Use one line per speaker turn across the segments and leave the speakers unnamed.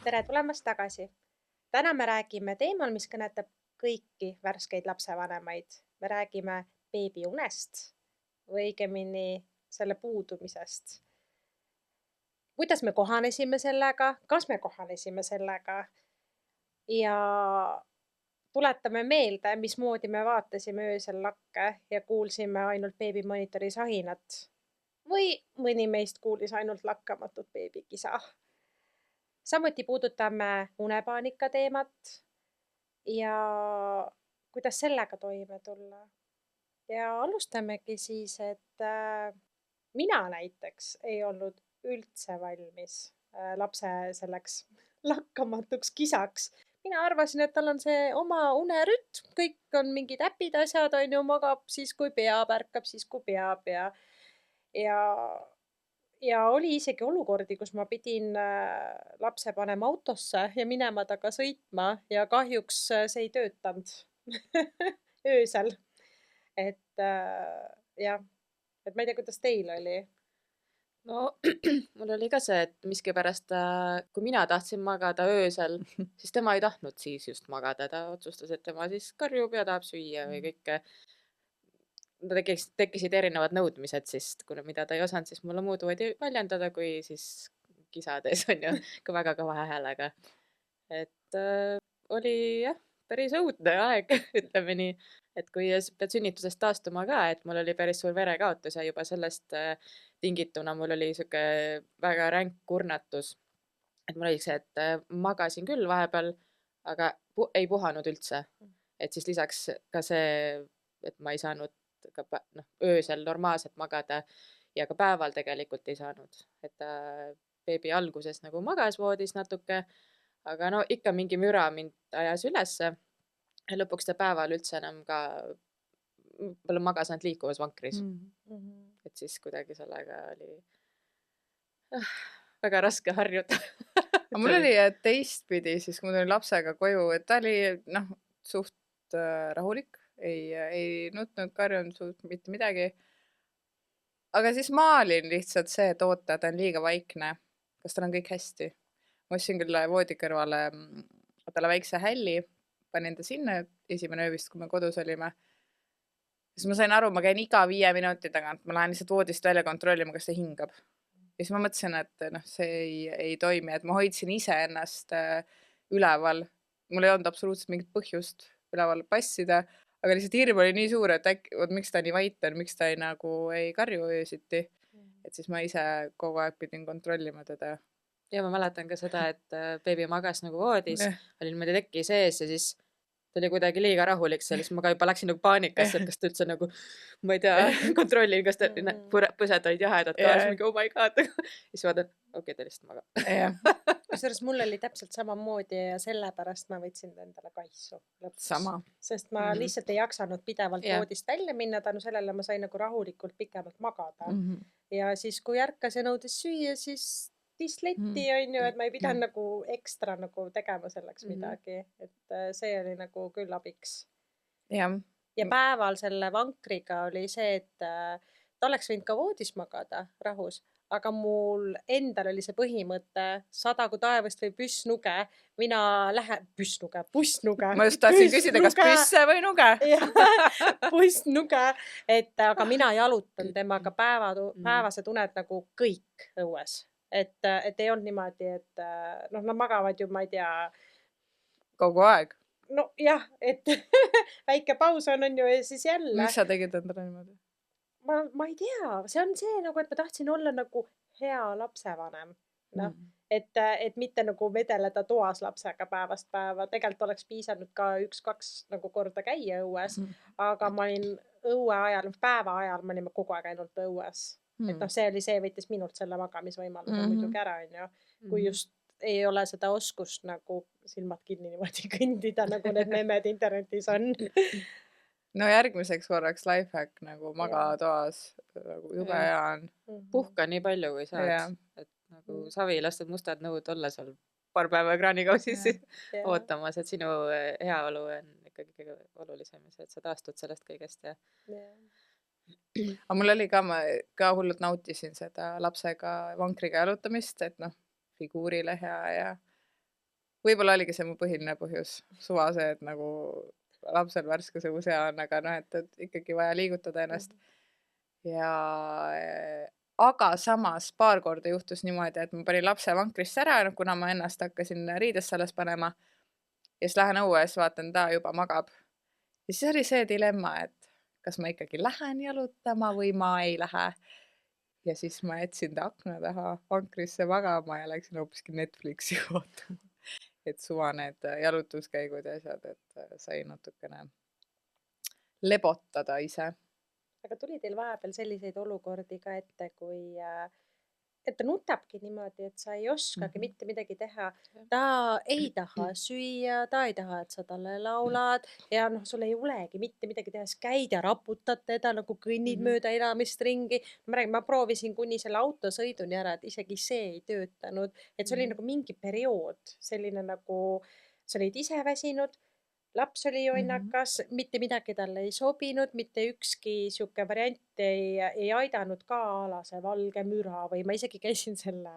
Tere tulemast tagasi. Täna me räägime teemal, mis kõnetab kõiki värskeid lapsevanemaid. Me räägime beebiunest või õigemini selle puudumisest. Kuidas me kohanesime sellega, kas me kohanesime sellega ja tuletame meelde, mismoodi me vaatasime öösel lakke ja kuulsime ainult beebimonitori sahinat või mõni meist kuulis ainult lakkamatut beebikisa. Samuti puudutame unepaanika teemat ja kuidas sellega toime tulla. Ja alustamegi siis, et mina näiteks ei olnud üldse valmis lapse selleks lakkamatuks kisaks. Mina arvasin, et tal on see oma unerütm, kõik on mingid äpid asjad, on ju, magab siis kui peab, ärkab siis kui peab ja oli isegi olukordi, kus ma pidin lapse panema autosse ja minema taga sõitma ja kahjuks see ei töötanud öösel. Et jah, et ma ei tea, kuidas teil oli.
No mul oli ka see, et miskipärast kui mina tahtsin magada öösel, siis tema ei tahtnud siis just magada. Ta otsustas, et tema siis karjub ja tahab süüa või kõike. Tekkisid erinevad nõudmised, siis kuna mida ta ei osanud, siis mulle muud võidi väljendada, kui siis kisades on ju, ka väga kõva häälega. Et oli jah, päris õudne aeg, ütleme nii. Et kui pead sünnitusest taastuma ka, et mul oli päris suur verekaotus ja juba sellest tingituna mul oli siuke väga ränk kurnatus. Et mul oli see, et magasin küll vahepeal, aga ei puhanud üldse. Et siis lisaks ka see, et ma ei saanud ka öösel normaalselt magada ja ka päeval tegelikult ei saanud. Et beebi alguses nagu magas voodis natuke, aga no ikka mingi müra mind ajas ülesse. Ja lõpuks ta päeval üldse enam ka magas ainult liikuvas vankris. Et siis kuidagi sellega oli väga raske harjuda.
Mul oli teistpidi, siis kui ma tulin lapsega koju, et ta oli suht rahulik, ei nutnud, karjunud suht mitte midagi. Aga siis ma olin lihtsalt see, et oota, ta on liiga vaikne. Kas tal on kõik hästi? Ma ostsin küll voodi kõrvale talle väikse hälli, panin ta sinna esimene öö vist, kui me kodus olime. Siis ma sain aru, ma käin iga 5 minuti tagant, ma lähen lihtsalt voodist välja kontrollima, kas ta hingab. Ja siis ma mõtlesin, et see ei toimi, et ma hoidsin ise ennast üleval. Mul ei olnud absoluutselt mingit põhjust üleval passida, aga lihtsalt hirm oli nii suur, et miks ta nii vait on, miks ta ei karju öösiti. Et siis ma ise kogu aeg pidin kontrollima teda.
Ja ma mäletan ka seda, et beebi magas nagu voodis, oli niimoodi teki sees ja siis ta oli kuidagi liiga rahulik seal, siis ma ka juba läksin nagu paanikasse, et kas ta üldse nagu, ma ei tea, kontrollin, kas ta põsed olid jahedad ka, siis mingi oh my god. Siis vaatan, okei, ta lihtsalt magab.
Kusjuures mul oli täpselt samamoodi ja sellepärast ma võtsin endale kaisu lõpuks.
Sama.
Sest ma lihtsalt ei jaksanud pidevalt voodist välja minna, tänu sellele ma sain nagu rahulikult pikemalt magada. Ja siis kui ärkas ja nõudis süüa, siis disletti on ju, et ma ei pidanud nagu ekstra nagu tegema selleks midagi. Et see oli nagu küll abiks. Ja päeval selle vankriga oli see, et ta oleks võinud ka voodis magada rahus, aga mul endal oli see põhimõte, sadagu taevast või püssnuge, mina lähen, pussnuge.
Ma just tahtsin küsida, kas püsse või nuge?
Pussnuge, et aga mina jalutan temaga päevased uned nagu kõik õues. Et ei olnud niimoodi, et nad magavad ju, ma ei tea.
Kogu aeg?
No jah, et väike paus on ju ja siis jälle.
Miks sa tegid endale niimoodi?
Ma ei tea, see on see nagu, et ma tahtsin olla nagu hea lapsevanem. Et mitte nagu vedeleda toas lapsega päevast päeva. Tegelikult oleks piisanud ka 1-2 nagu korda käia õues, aga ma olin õue ajal, päeva ajal ma olin kogu aeg ainult õues. Et see võttis minult selle magamisvõimaluse muidugi ära, on ju. Kui just ei ole seda oskust nagu silmad kinni niimoodi kõndida, nagu need memed internetis on.
No järgmiseks korraks lifehack nagu magatoas, nagu jube hea on.
Puhka nii palju, kui saad. Et nagu savi, lastud mustad nõud olla seal paar päeva ekraanikausis ootamas, et sinu heaolu on ikkagi kõige olulisem, et sa taastud sellest kõigest.
aga mul oli ka, ma ka hullult nautisin seda lapsega vankriga jalutamist, et noh, figuurile hea ja võib-olla oligi see mu põhiline põhjus, suva see, et nagu lapsel värskes õhus hea on, aga noh, et ikkagi vaja liigutada ennast. Ja aga samas paar korda juhtus niimoodi, et ma panin lapse vankrisse ära, kuna ma ennast hakkasin riidesse alles panema ja siis lähen õue ja siis vaatan, ta juba magab. Ja siis oli see dilemma, et kas ma ikkagi lähen jalutama või ma ei lähe. Ja siis ma jätsin ta akna taha vankrisse magama ja läksin hoopiski Netflixi vaatama. Et suva need jalutuskäigud ja asjad, et sai natukene lebotada ise.
Aga tuli teil vahepeal selliseid olukordi ka ette, kui et ta nutabki niimoodi, et sa ei oskagi mitte midagi teha. Ta ei taha süüa, ta ei taha, et sa talle laulad ja noh, sul ei olegi mitte midagi teha, siis käid ja raputad teda nagu kõnnid mööda elamist ringi. Ma proovisin kuni selle autosõiduni ära, et isegi see ei töötanud. Et see oli nagu mingi periood, selline nagu sa olid ise väsinud, laps oli jonnakas, mitte midagi talle ei sobinud, mitte ükski sihuke variant ei aidanud ka ala see valge müra või ma isegi käisin selle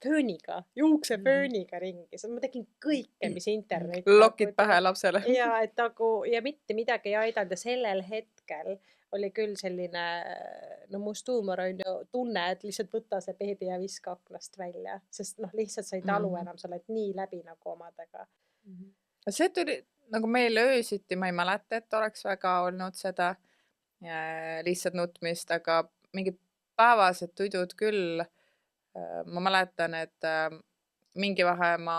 fööniga, juuksefööniga ringi, ma tegin kõike, mis internet.
Lokid pähe lapsele.
Ja et nagu ja mitte midagi ei aidanud ja sellel hetkel oli küll selline, no must huumor on ju tunne, et lihtsalt võta see beebi ja viska aknast välja, sest noh, lihtsalt sa ei talu enam, sa oled nii läbi nagu omadega.
See tuli nagu meile öösiti, ma ei mäleta, et oleks väga olnud seda lihtsalt nutmist, aga mingid päevased tudud küll. Ma mäletan, et mingi vahe ma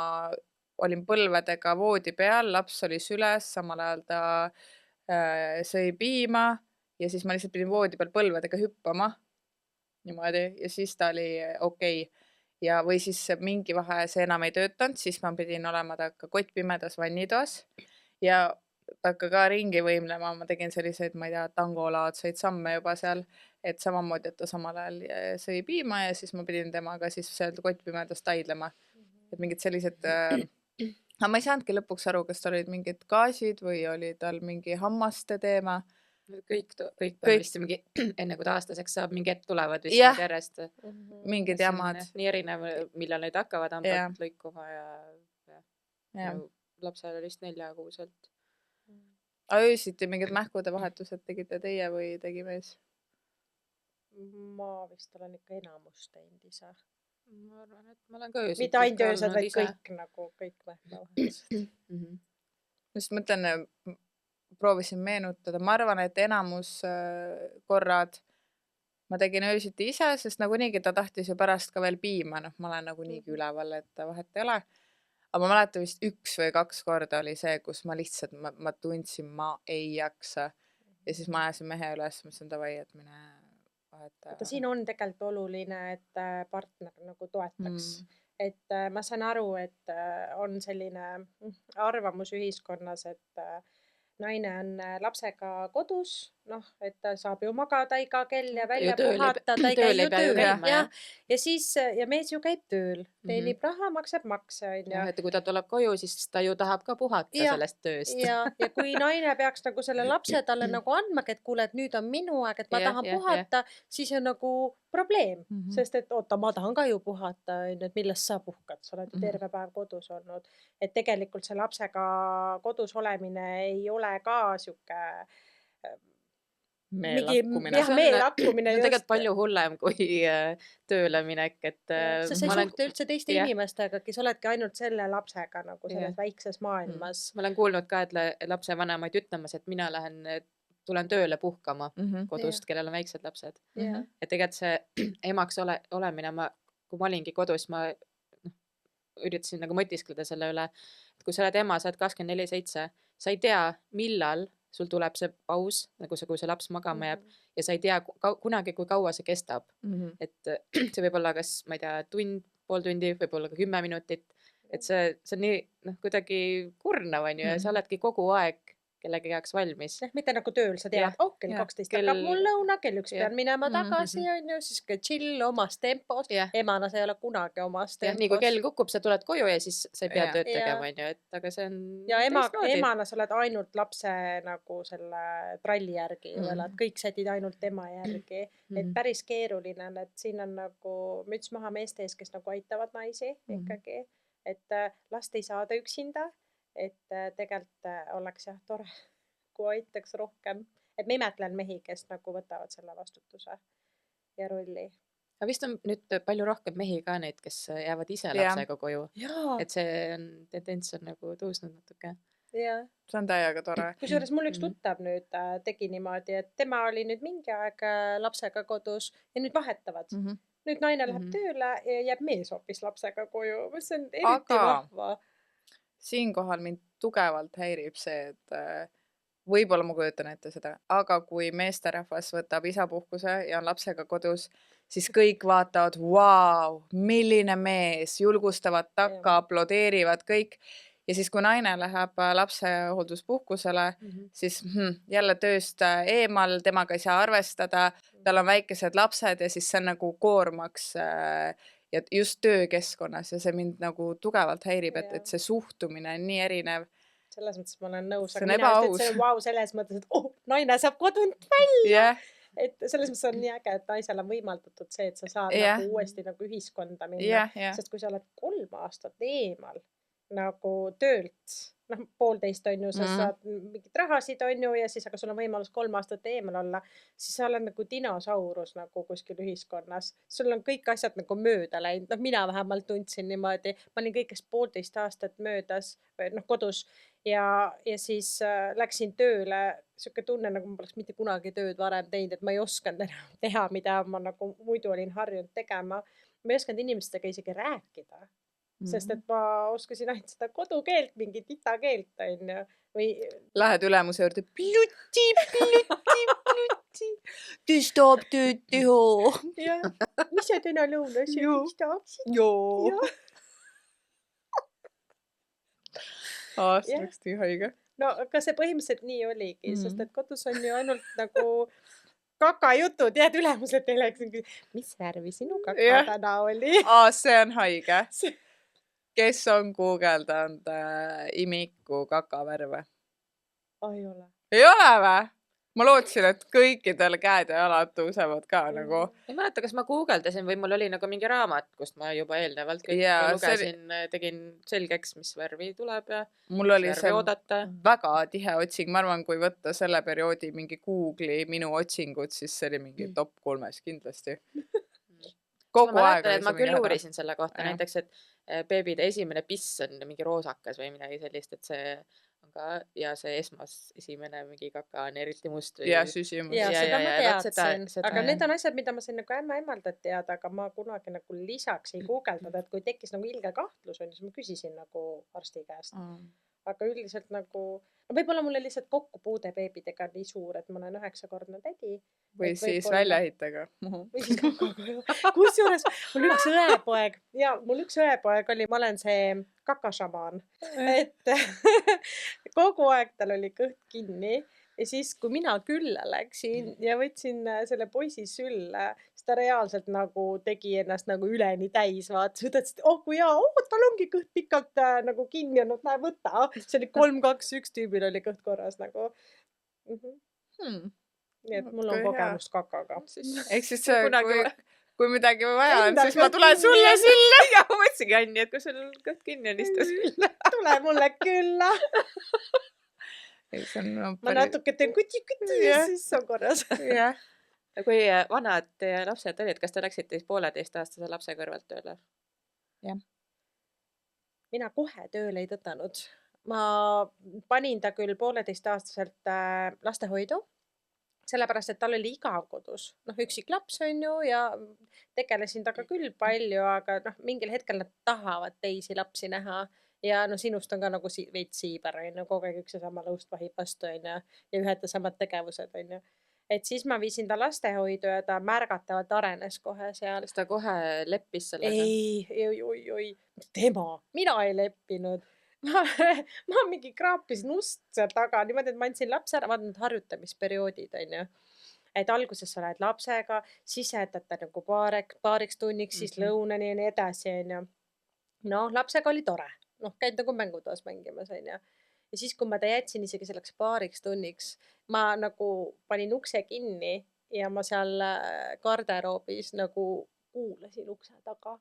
olin põlvedega voodi peal, laps oli süles, samal ajal ta sõi piima ja siis ma lihtsalt pidin voodi peal põlvedega hüppama niimoodi ja siis ta oli okei. Ja või siis mingi vahe see enam ei töötanud, siis ma pidin olema temaga kottpimedas vannitoas ja temaga ka ringi võimlema. Ma tegin selliseid, ma ei tea, tangolaadseid samme juba seal, et samamoodi, et ta samal ajal sõi piima ja siis ma pidin temaga siis seal kottpimedas taidlema. Et mingid sellised, aga ma ei saanudki lõpuks aru, kas tal olid mingid gaasid või oli tal mingi hammaste teema.
Kõik vist mingi, enne kui ta aastaseks saab, mingi hetk tulevad vist järjest.
Mingid jamad.
Nii erinev, millal neid hakkavad hambad lõikuma ja lapsel oli vist 4-kuuselt.
Aga öösiti mingid mähkude vahetused tegite teie või tegi mees?
Ma vist olen ikka enamust teinud ise.
Ma arvan, et ma olen ka öösiti.
Mitte ainult öösed, vaid kõik nagu, kõik mähkuvahetused.
Just mõtlen, proovisin meenutada, ma arvan, et enamus korrad ma tegin öösiti ise, sest nagu niigi ta tahtis ju pärast ka veel piima, noh, ma olen nagu niigi üleval, et vahet ei ole. Aga ma mäletan vist 1 või 2 korda oli see, kus ma lihtsalt, ma tundsin, ma ei jaksa. Ja siis ma ajasin mehe üles, mõtlesin davai, et mine vaheta.
Aga siin on tegelikult oluline, et partner nagu toetaks. Et ma saan aru, et on selline arvamus ühiskonnas, et naine on lapsega kodus, noh, et ta saab ju magada iga kell ja välja puhata, ta ei käi ju tööl. Ja siis, ja mees ju käib tööl, teenib raha, maksab makse, on ju.
Et kui ta tuleb koju, siis ta ju tahab ka puhata sellest tööst.
Ja kui naine peaks nagu selle lapse talle nagu andmagi, et kuule, et nüüd on minu aeg, et ma tahan puhata, siis on nagu probleem, sest et oota, ma tahan ka ju puhata, et millest sa puhkad, sa oled ju terve päev kodus olnud. Et tegelikult see lapsega kodus olemine ei ole ka siuke
meelakkumine.
Meelakkumine
just. Tegelikult palju hullem kui tööle minek.
Sa ei suhte üldse teiste inimestega, kes oledki ainult selle lapsega nagu selles väikses maailmas.
Ma olen kuulnud ka, et lapsevanemaid ütlemas, et mina tulen tööle puhkama kodust, kellel on väiksed lapsed. Et tegelikult see emaks olemine, kui ma olingi kodus, ma üritasin nagu mõtiskleda selle üle, et kui sa oled ema, sa oled 24/7, sa ei tea, millal sul tuleb see paus, nagu kui see laps magama jääb ja sa ei tea kunagi, kui kaua see kestab. Et see võib olla kas, ma ei tea, tund, pool tundi, võib olla ka 10 minutit. Et see on nii kuidagi kurnav on ju ja sa oledki kogu aeg kellegi jaoks valmis.
Mitte nagu tööl, sa tead,
Jah,
kell
jah,
12
kell-
hakkab mul lõuna, kell 1
jah.
pean minema
Mhm,
tagasi, on ju, siis ka chill omas tempos.
Jah.
Emana sa ei ole kunagi omas
Jah, nii kui
tempos.
kell kukub, sa tuled koju ja siis sa ei pea
Jah.
tööd
Jah.
tegema, on ju, et aga see on
Ja
teistmoodi.
emana sa oled ainult lapse nagu selle tralli järgi ju elad, kõik sätid ainult tema järgi. Et päris keeruline on, et siin on nagu müts maha meeste ees, kes nagu aitavad naisi ikkagi. Et last ei saada üksinda, et tegelikult oleks jah tore, kui aitaks rohkem. Et ma imetlen mehi, kes nagu võtavad selle vastutuse ja rolli.
Aga vist on nüüd palju rohkem mehi ka neid, kes jäävad ise
Jah.
lapsega koju.
Jaa,
Et see on, tendents on nagu tõusnud natuke.
jah.
see on täiega tore.
Kusjuures mul üks tuttav nüüd tegi niimoodi, et tema oli nüüd mingi aeg lapsega kodus ja nüüd vahetavad. Nüüd naine läheb tööle ja jääb mees hoopis lapsega koju. See on eriti
Aga-
vahva.
Siinkohal mind tugevalt häirib see, et võib-olla ma kujutan ette seda, aga kui meesterahvas võtab isapuhkuse ja on lapsega kodus, siis kõik vaatavad, vau, milline mees, julgustavad takka, aplodeerivad kõik. Ja siis, kui naine läheb lapsehoolduspuhkusele, siis jälle tööst eemal, temaga ei saa arvestada, tal on väikesed lapsed ja siis see on nagu koormaks ja just töökeskkonnas ja see mind nagu tugevalt häirib, et see suhtumine on nii erinev.
Selles mõttes ma olen nõus.
See on ebaaus.
See on vau selles mõttes, et naine saab kodunt välja.
Jah,
Et selles mõttes on nii äge, et naisel on võimaldatud see, et sa saad
Jah.
nagu uuesti nagu ühiskonda minna.
jah.
Sest kui sa oled 3 aastat eemal nagu töölt, 1,5 on ju, sa saad mingit rahasid on ju ja siis, aga sul on võimalus 3 aastat eemal olla, siis sa oled nagu dinosaurus nagu kuskil ühiskonnas. Sul on kõik asjad nagu mööda läinud. Mina vähemalt tundsin niimoodi. Ma olin kõigest 1,5 aastat möödas või kodus ja siis läksin tööle. Siuke tunne, nagu ma poleks mitte kunagi tööd varem teinud, et ma ei osanud enam teha, mida ma nagu muidu olin harjunud tegema. Ma ei osanud inimestega isegi rääkida. Sest et ma oskasin ainult seda kodukeelt, mingit itakeelt, on ju. Või
Lähed ülemuse juurde, pluti. Tõstab tööd teha.
jah, mis sa täna lõunas tahaksid?
Joo.
Jah.
See
Jah.
oleks nii haige.
No aga see põhimõtteliselt nii oligi, sest et kodus on ju ainult nagu kakajutud, jääd ülemuse teleks, mis värvi sinu kaka
Jah.
täna oli?
See on haige. Kes on guugeldanud imiku kakavärve?
Ei ole.
Ei ole vä? Ma lootsin, et kõikidel käed ja jalad tõusevad ka nagu.
Ei mäleta, kas ma guugeldasin või mul oli nagu mingi raamat, kust ma juba eelnevalt kõik
Jaa,
lugesin, tegin selgeks, mis värvi tuleb ja
Mul oli
mis
see
värvi oodata.
väga tihe otsing. Ma arvan, kui võtta selle perioodi mingi Google'i minu otsingud, siis see oli mingi top 3 kindlasti. Kogu
ma
aeg
mäletan,
oli
et ma
see
küll
mingi
uurisin selle kohta,
Jah.
näiteks, et beebide esimene piss on mingi roosakas või midagi sellist, et see on ka, ja see esimene mingi kaka on eriti must.
Ja süsimus.
Ja
Ja,
seda
ja,
ma
ja, vot
teadsin,
seda,
aga
jah.
need on asjad, mida ma sain nagu ämma-ämmaldalt teada, aga ma kunagi nagu lisaks ei guugeldada, et kui tekkis nagu ilge kahtlus, siis ma küsisin nagu arsti käest. Aga üldiselt nagu, võib-olla mulle lihtsalt kokkupuude beebidega nii suur, et ma olen 9-kordne tädi.
Või
Et
siis
võib-olla-
väljaehitega.
Või siis kakaga. Kusjuures mul üks õepoeg oli, ma olen see kakašamaan, et kogu aeg tal oli kõht kinni ja siis, kui mina külla läksin ja võtsin selle poisi sülle, siis ta reaalselt nagu tegi ennast nagu üleni täis, vaatas, ütles, et kui hea, tal ongi kõht pikalt nagu kinni olnud, näe võta. See oli 3-2-1 tüübil oli kõht korras nagu. Nii et mul on
Kui hea.
kogemust kakaga.
Ehk siis
Kunagi
kui midagi vaja on,
Endal
siis ma
kõht
tulen
kinni.
sulle sülle.
ja ma mõtlesingi, Anni, et kui sul kõht kinni on, istu sülle.
Tule mulle külla.
See on
Ma natuke teen kuti-kuti ja
Jah.
siis on korras.
Jah.
Kui vanad teie lapsed olid, kas te läksite siis 1,5-aastase lapse kõrvalt tööle?
Mina kohe tööle ei tõtanud. Ma panin ta küll 1,5-aastaselt lastehoidu, sellepärast, et tal oli igav kodus. Üksik laps on ju ja tegelesin taga küll palju, aga mingil hetkel nad tahavad teisi lapsi näha. Ja sinust on ka nagu veits siiber, on ju, kogu aeg üks ja sama lõust vahib vastu, on ju, ja ühed ja samad tegevused, on ju. Et siis ma viisin ta lastehoidu ja ta märgatavalt arenes kohe seal.
Kas ta kohe leppis sellega?
Ei, tema, mina ei leppinud. ma mingi kraapisin ust seal taga niimoodi, et ma andsin lapse ära, vaata need harjutamisperioodid onju. Et alguses sa oled lapsega, siis jätate nagu paariks tunniks, siis lõunani ja nii edasi onju. Noh, lapsega oli tore, noh, käid nagu mängutoas mängimas onju. Ja siis, kui ma ta jätsin isegi selleks paariks tunniks, ma nagu panin ukse kinni ja ma seal garderoobis nagu kuulasin ukse taga,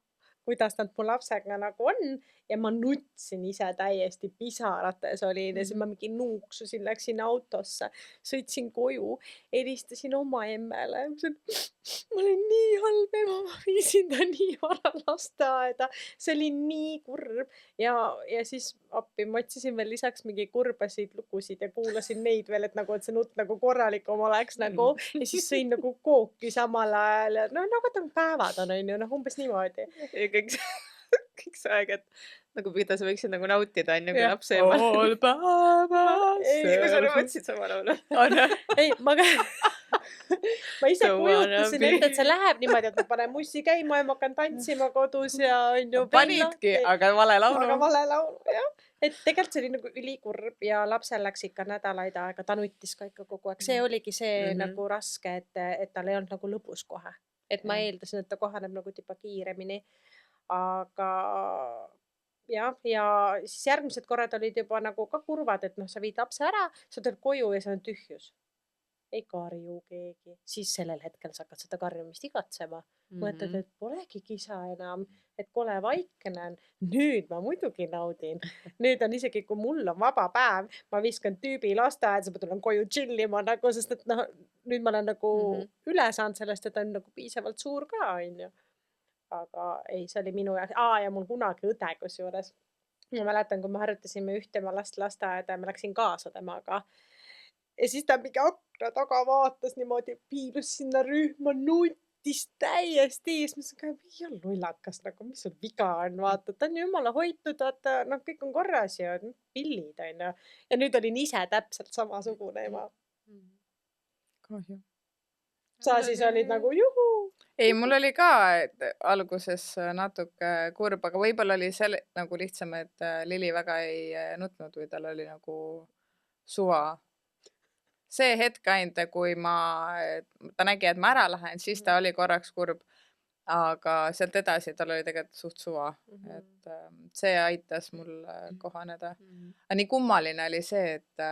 kuidas nad mu lapsega nagu on ja ma nutsin ise täiesti pisarates olin ja siis ma mingi nuuksusin, läksin autosse, sõitsin koju, helistasin oma emmele. Ma olin nii halb ema, ma viisin ta nii vara lasteaeda. See oli nii kurb ja siis appi ma otsisin veel lisaks mingi kurbasid lugusid ja kuulasin neid veel, et nagu, et see nutt nagu korralikum oleks nagu ja siis sõin nagu kooki samal ajal ja no nagu ta päevad on ju, noh umbes niimoodi.
Ja kõik see aeg, et nagu mida sa võiksid nagu nautida on ju, kui lapse ema.
All päevas.
Ei, kui sa võtsid sama laulu.
Ei, ma ise kujutasin ette, et see läheb niimoodi, et ma panen mussi käima ja ma hakkan tantsima kodus ja on ju.
Panidki, aga vale laulu.
Aga vale laulu, jah. Et tegelikult see oli nagu ülikurb ja lapsel läks ikka nädalaid aega, ta nuttis ka ikka kogu aeg. See oligi see nagu raske, et tal ei olnud nagu lõbus kohe. Et ma eeldasin, et ta kohaneb nagu tipa kiiremini. Aga jah, ja siis järgmised korrad olid juba nagu ka kurvad, et noh, sa viid lapse ära, sa tuled koju ja see on tühjus. Ei karju keegi. Siis sellel hetkel sa hakkad seda karjumist igatsema. Mõtled, et polegi kisa enam, et kole vaikne on. Nüüd ma muidugi naudin. Nüüd on isegi, kui mul on vaba päev, ma viskan tüübi lasteaeda, ma tulen koju chillima nagu, sest et noh, nüüd ma olen nagu üle saanud sellest, et on nagu piisavalt suur ka, on ju. Aga ei, see oli minu jaoks. Ja mul kunagi õde kusjuures. Ma mäletan, kui me harjutasime ühte tema last lasteaeda ja ma läksin kaasa temaga. Ja siis ta mingi akna taga vaatas niimoodi, piilus sinna rühma, nutis täiesti. Ja siis ma mõtlesin, et lollakas, nagu, mis sul viga on, vaata, ta on jumala hoitud, vaata, noh, kõik on korras ja pillid on ju. Ja nüüd olin ise täpselt samasugune ema.
Kahju.
Sa siis olid nagu juhu.
Ei, mul oli ka alguses natuke kurb, aga võib-olla oli see nagu lihtsam, et Lili väga ei nutnud või tal oli nagu suva. See hetk ainult, kui ta nägi, et ma ära lähen, siis ta oli korraks kurb, aga sealt edasi tal oli tegelikult suht suva, et see aitas mul kohaneda. Aga nii kummaline oli see, et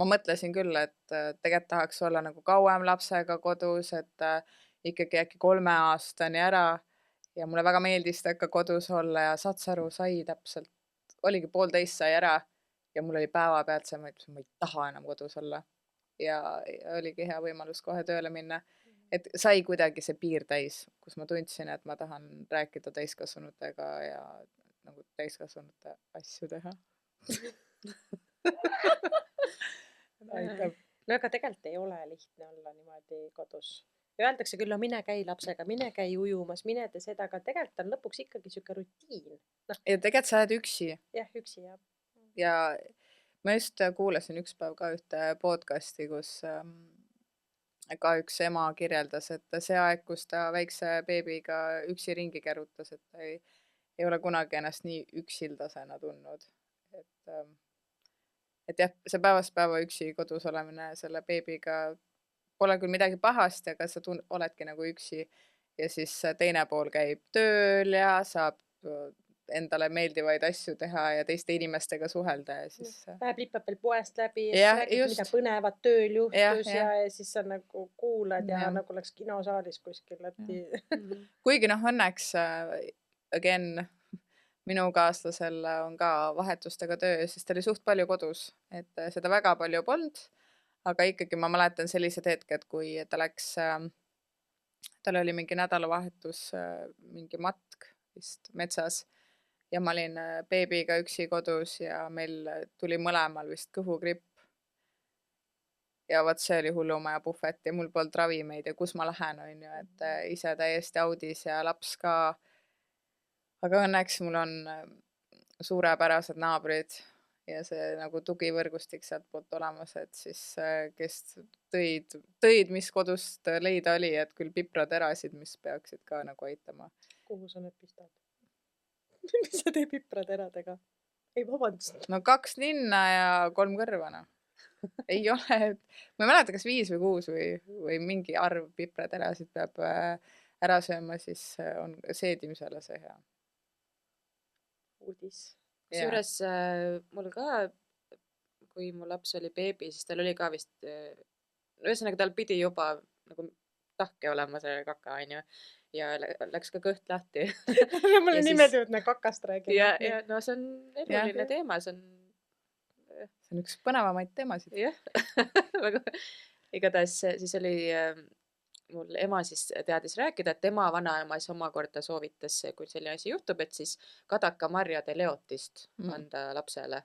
ma mõtlesin küll, et tegelikult tahaks olla nagu kauem lapsega kodus, et ikkagi äkki 3 aastani ära ja mulle väga meeldis ta ikka kodus olla ja saad sa aru, sai täpselt, oligi 1,5 sai ära ja mul oli päevapealt see, ma ütlesin, ma ei taha enam kodus olla ja oligi hea võimalus kohe tööle minna, et sai kuidagi see piir täis, kus ma tundsin, et ma tahan rääkida täiskasvanutega ja nagu täiskasvanute asju teha.
Aitab. No aga tegelikult ei ole lihtne olla niimoodi kodus. Öeldakse küll, no mine käi lapsega, mine käi ujumas, mine tee seda, aga tegelikult on lõpuks ikkagi siuke rutiin. No.
Ja tegelikult sa oled üksi.
Jah, üksi jah.
Ja ma just kuulasin üks päev ka ühte podcasti, kus ka üks ema kirjeldas, et see aeg, kus ta väikse beebiga üksi ringi kärutas, et ta ei ole kunagi ennast nii üksildasena tundnud. Et jah, see päevast päeva üksi kodus olemine selle beebiga pole küll midagi pahast, aga sa oledki nagu üksi ja siis teine pool käib tööl ja saab endale meeldivaid asju teha ja teiste inimestega suhelda ja siis...
Läheb lippab veel poest läbi ja siis räägib, mida põnevat tööl juhtus ja siis sa nagu kuulad ja nagu oleks kinosaalis kuskil.
Kuigi noh, õnneks again... Minu kaaslasel on ka vahetustega töö, sest ta oli suht palju kodus, et seda väga palju polnud, aga ikkagi ma mäletan sellised hetked, kui ta läks, tal oli mingi nädalavahetus, mingi matk vist metsas ja ma olin beebiga üksi kodus ja meil tuli mõlemal vist kõhugripp. Ja vaat see oli hullumaja puhvet ja mul polnud ravimeid ja kus ma lähen, on ju, et ise täiesti audis ja laps ka. Aga õnneks mul on suurepärased naabrid ja see nagu tugivõrgustik sealt poolt olemas, et siis kes tõid, mis kodust leida oli, et küll pipraterasid, mis peaksid ka nagu aitama.
Kuhu sa need pistad? mis sa teed piprateradega? Ei, vabandust.
no 2 ninna ja 3 kõrva, noh. Ei ole, ma ei mäleta, kas 5 või 6 või mingi arv pipraterasid peab ära sööma, siis on seedimisele see hea.
Uudis.
Kusjuures mul ka, kui mu laps oli beebi, siis tal oli ka vist, ühesõnaga tal pidi juba nagu tahke olema see kaka, onju. Ja läks ka kõht lahti.
Mulle
Ja
nii
siis-
meeldib, et me kakast räägime.
ja no see on eluline teema, see on
See on üks põnevamaid teemasid.
jah, väga igatahes siis oli mul ema siis teadis rääkida, et tema vanaema siis omakorda soovitas, kui selline asi juhtub, et siis kadakamarjade leotist anda lapsele.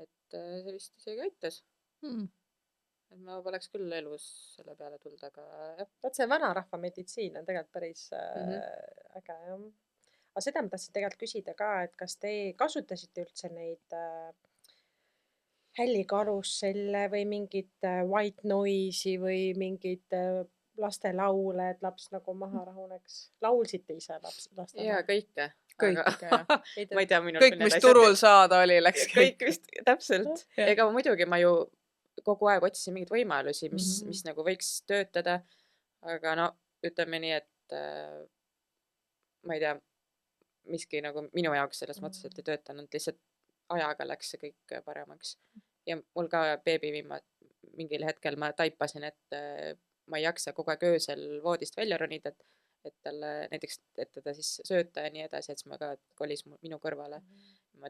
Et see vist isegi aitas. Et ma poleks küll elus selle peale tulnud, aga jah.
Vaat see vanarahva meditsiin on tegelikult päris äge, jah. Aga seda ma tahtsin tegelikult küsida ka, et kas te kasutasite üldse neid hällikaruselle või mingit white noise'i või mingit laste laule, et laps nagu maha rahuneks? Laulsite ise laste
Ja kõike.
Kõike,
Aga, ma ei tea, minul
kõik, mis turul saada oli, läks
kõik vist, täpselt.
Jah.
Ega muidugi ma ju kogu aeg otsisin mingeid võimalusi, mis nagu võiks töötada. Aga no, ütleme nii, et ma ei tea, miski nagu minu jaoks selles mõttes, et ei töötanud. Lihtsalt ajaga läks see kõik paremaks. Ja mul ka beebi mingil hetkel ma taipasin, et ma ei jaksa kogu aeg öösel voodist välja ronida, et talle näiteks, et teda siis sööta ja nii edasi, et siis ma ka kolis minu kõrvale.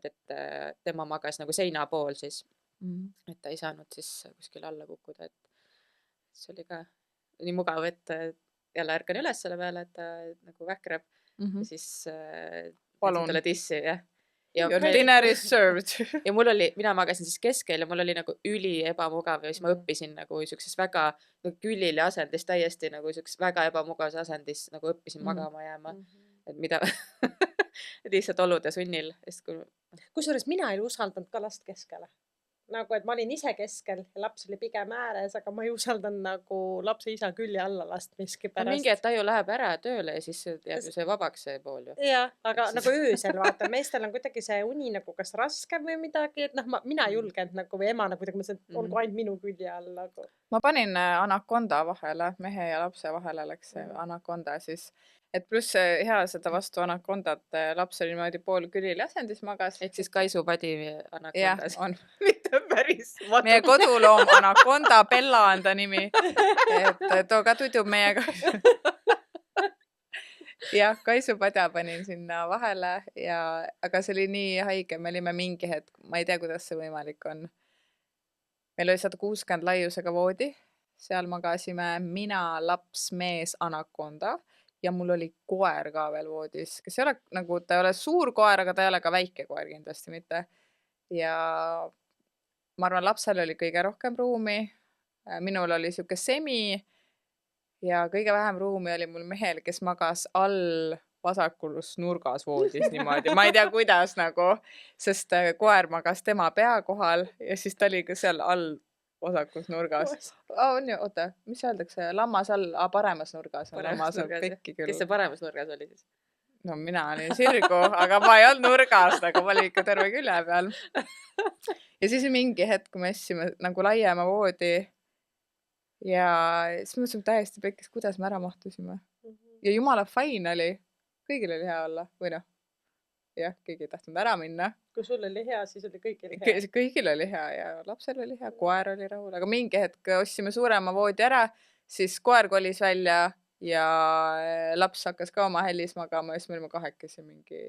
Et tema magas nagu seina pool siis, et ta ei saanud siis kuskil alla kukkuda, et see oli ka nii mugav, et jälle ärkan üles selle peale, et ta nagu väkrab ja siis
Palun.
talle tissi, jah. Ja,
Your dinner is served.
ja mul oli, mina magasin siis keskel ja mul oli nagu üli ebamugav ja siis ma õppisin nagu siukses väga nagu külili asendis, täiesti nagu siukses väga ebamugavas asendis nagu õppisin magama jääma, et mida lihtsalt olude sunnil.
Kusjuures mina ei usaldanud ka last keskele. Nagu, et ma olin ise keskel ja laps oli pigem ääres, aga ma ei usaldanud nagu lapse isa külje alla last miski pärast.
Mingi, et ta ju läheb ära tööle ja siis jääb ju see vabaks see pool ju.
Ja, aga nagu öösel vaata, meestel on kuidagi see uni nagu kas raske või midagi, et noh, mina julgenud nagu või ema nagu kuidagi mõtlesin, et olgu ainult minu külje all nagu.
Ma panin anakonda vahele, mehe ja lapse vahele läks see anakonda siis. Et pluss hea seda vastu anakondat laps oli niimoodi pool külili asendis magas.
Ehk siis kaisupadi anakondas.
Jah, on.
Mitte päris.
Meie koduloom anakonda, Bella on ta nimi. Et too ka tudub meiega. Jah, kaisupadja panin sinna vahele, aga see oli nii haige. Me olime mingi hetk, ma ei tea, kuidas see võimalik on. Meil oli 160 laiusega voodi. Seal magasime mina, laps, mees, anakonda. Ja mul oli koer ka veel voodis, kes ei ole nagu, ta ei ole suur koer, aga ta ei ole ka väike koer kindlasti mitte. Ja ma arvan, lapsel oli kõige rohkem ruumi. Minul oli siuke semi ja kõige vähem ruumi oli mul mehel, kes magas all vasakulus nurgas voodis niimoodi. Ma ei tea, kuidas nagu, sest koer magas tema pea kohal ja siis ta oli ka seal all vasakus nurgas. On ju, oota, mis öeldakse? Lammas all, paremas nurgas.
Paremas nurgas, kes see paremas nurgas oli siis?
No mina olin sirgu, aga ma ei olnud nurgas, aga ma olin ikka terve külje peal. Ja siis mingi hetk, kui me essime nagu laiema voodi ja siis mõtlesime täiesti pekkis, kuidas me ära mahtusime. Ja jumala fine oli. Kõigil oli hea olla, või noh. Jah, keegi ei tahtnud ära minna.
Kui sul oli hea, siis oli kõigil hea.
Kõigil oli hea ja lapsel oli hea, koer oli rahul, aga mingi hetk ostsime suurema voodi ära, siis koer kolis välja ja laps hakkas ka oma hällis magama ja siis me olime kahekesi mingi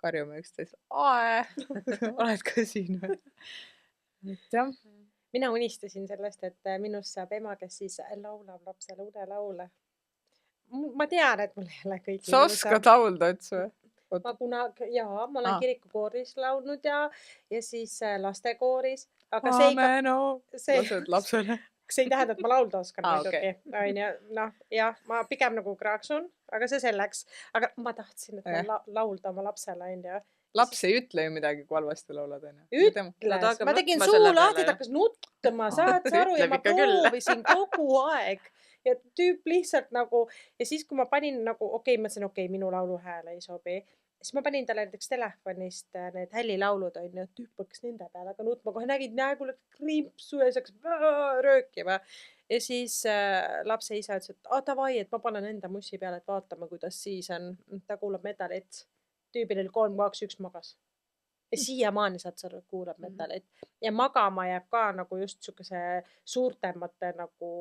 karjume üksteist. Oled ka siin või? Jah.
Mina unistasin sellest, et minust saab ema, kes siis laulab lapsele unelaule. Ma tean, et mul ei ole kõik.
Sa oskad laulda üldse või?
Ma olen kirikukooris laulnud ja siis lastekooris. Aga see
lapsele.
See ei tähenda, et ma laulda oskan muidugi. Noh, jah, ma pigem nagu kraaksun, aga see selleks. Aga ma tahtsin, et ma laulda oma lapsele.
Laps ei ütle ju midagi, kui halvasti laulad.
Ütles. Ma tegin suu lahti, ta hakkas nuttama, saad sa aru, ja ma proovisin kogu aeg. Ja tüüp lihtsalt nagu, ja siis kui ma panin nagu, ma mõtlesin, minu laulu hääle ei sobi. siis ma panin talle näiteks telefonist need hällilaulud onju, et tüüp hakkas nende peale aga nutma, kohe nägid nägu läks krimpsu ja siis hakkas röökima. Ja siis lapse isa ütles, et davai, et ma panen enda mussi peale, et vaatame, kuidas siis on. Ta kuulab metalit. Tüübil oli 3, 2, 1 magas. Ja siiamaani saad sa aru, et kuulab metalit. Ja magama jääb ka nagu just siukese suurtemate nagu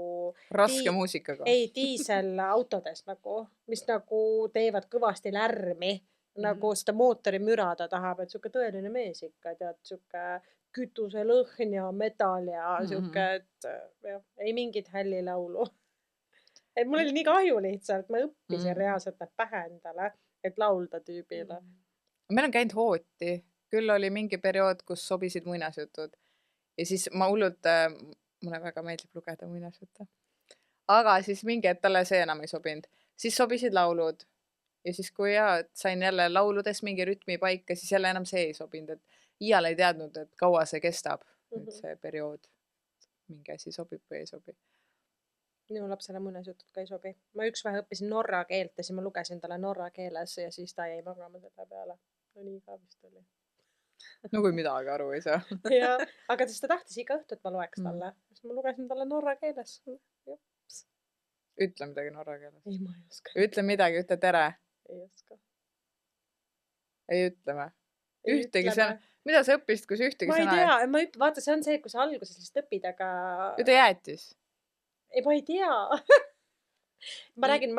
Raske muusikaga.
ei, diiselautodes nagu, mis nagu teevad kõvasti lärmi, nagu seda mootori müra ta tahab, et siuke tõeline mees ikka, tead, siuke kütuselõhn ja metall ja siuke, et jah, ei mingit hällilaulu. Et mul oli nii kahju lihtsalt, ma õppisin reaalselt need pähe endale, et laulda tüübile.
Meil on käinud hooti, küll oli mingi periood, kus sobisid muinasjutud ja siis ma hullult, mulle väga meeldib lugeda muinasjutte. Aga siis mingi, et talle see enam ei sobinud. Siis sobisid laulud ja siis kui sain jälle lauludes mingi rütmi paika, siis jälle enam see ei sobinud, et iial ei teadnud, et kaua see kestab, nüüd see periood. Mingi asi sobib või ei sobi.
Minu lapsele muinasjutud ka ei sobi. Ma üks vähe õppisin norra keelt ja siis ma lugesin talle norra keeles ja siis ta jäi magama selle peale. No nii ka vist oli.
No kui midagi aru ei saa.
Ja, aga siis ta tahtis iga õhtu, et ma loeks talle. Siis ma lugesin talle norra keeles.
Ütle midagi norra keeles.
Ei, ma ei oska.
Ütle midagi, ütle tere.
Ei oska.
Ei ütleme. Ühtegi sõna. Mida sa õppisid, kui sa ühtegi
ma ei
sõna
tea, vaata, see on see, kui sa alguses lihtsalt õpid, aga
ütle jäätis.
ei, ma ei tea. Ma räägin,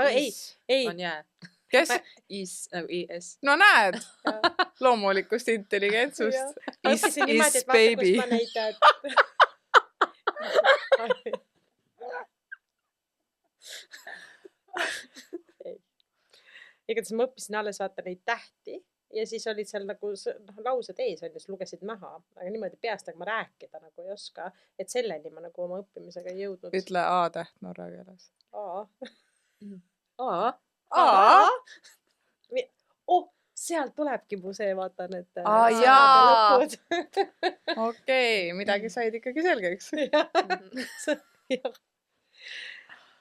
ei.
On jää.
Kes?
Is, nagu is.
No näed, loomulikust intelligentsust.
Õppisin niimoodi, et vaata, kus ma neid igatahes ma õppisin alles vaata neid tähti ja siis olid seal nagu laused ees on ja siis lugesid maha, aga niimoodi peast, aga ma rääkida nagu ei oska, et selleni ma nagu oma õppimisega ei jõudnud.
Ütle A-täht norra keeles.
Sealt tulebki mu see, vaata need
lõpud. Okei, midagi said ikkagi selgeks.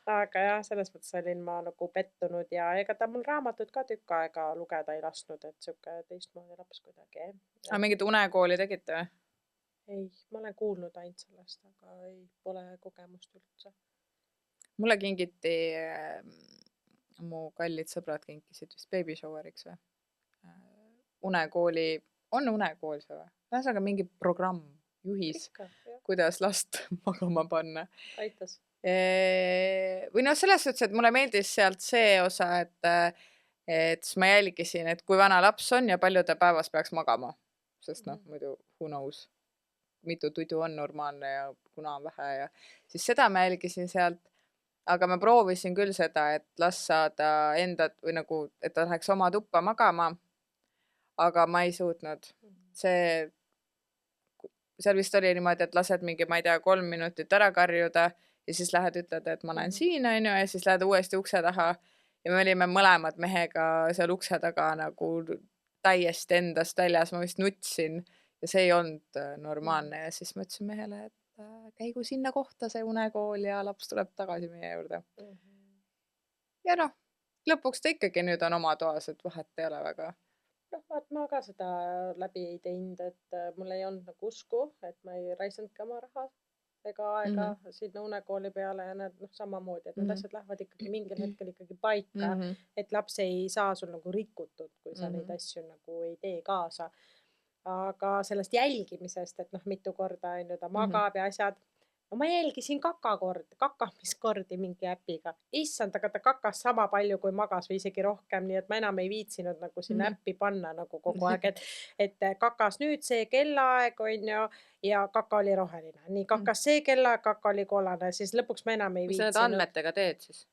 Aga jah, selles mõttes olin ma nagu pettunud ja ega ta mul raamatut ka tükk aega lugeda ei lasknud, et siuke teistmoodi laps kuidagi.
Aga mingit unekooli tegite või?
Ei, ma olen kuulnud ainult sellest, aga ei, pole kogemust üldse.
Mulle kingiti, mu kallid sõbrad kinkisid vist baby showeriks või? Unekooli, on unekool see või? Ühesõnaga mingi programm, juhis, kuidas last magama panna.
Aitas.
Või noh, selles suhtes, et mulle meeldis sealt see osa, et ma jälgisin, et kui vana laps on ja palju ta päevas peaks magama. Sest noh, muidu who knows, mitu tudu on normaalne ja kuna on vähe ja siis seda ma jälgisin sealt. Aga ma proovisin küll seda, et las saada enda või nagu, et ta läheks oma tuppa magama. Aga ma ei suutnud. Seal vist oli niimoodi, et lased mingi, ma ei tea, 3 minutit ära karjuda ja siis lähed ütled, et ma olen siin on ju, ja siis lähed uuesti ukse taha ja me olime mõlemad mehega seal ukse taga nagu täiesti endast väljas, ma vist nutsin ja see ei olnud normaalne ja siis ma ütlesin mehele, et käigu sinna kohta see unekool ja laps tuleb tagasi meie juurde. Ja noh, lõpuks ta ikkagi nüüd on oma toas, et vahet ei ole väga.
Vaat ma ka seda läbi ei teinud, et mul ei olnud nagu usku, et ma ei raisanudki oma raha ega aega sinna unekooli peale ja need samamoodi, et need asjad lähevad ikkagi mingil hetkel ikkagi paika, et laps ei saa sul nagu rikutud, kui sa neid asju nagu ei tee kaasa. Aga sellest jälgimisest, et mitu korda on ju ta magab ja asjad. No ma jälgisin kakamiskordi mingi äpiga. Issand, aga ta kakas sama palju kui magas või isegi rohkem, nii et ma enam ei viitsinud nagu sinna äppi panna nagu kogu aeg, et kakas nüüd see kellaaeg on ju ja kaka oli roheline. Nii kakas see kellaaeg, kaka oli kollane, siis lõpuks ma enam ei viitsinud.
Mis sa need andmetega teed siis?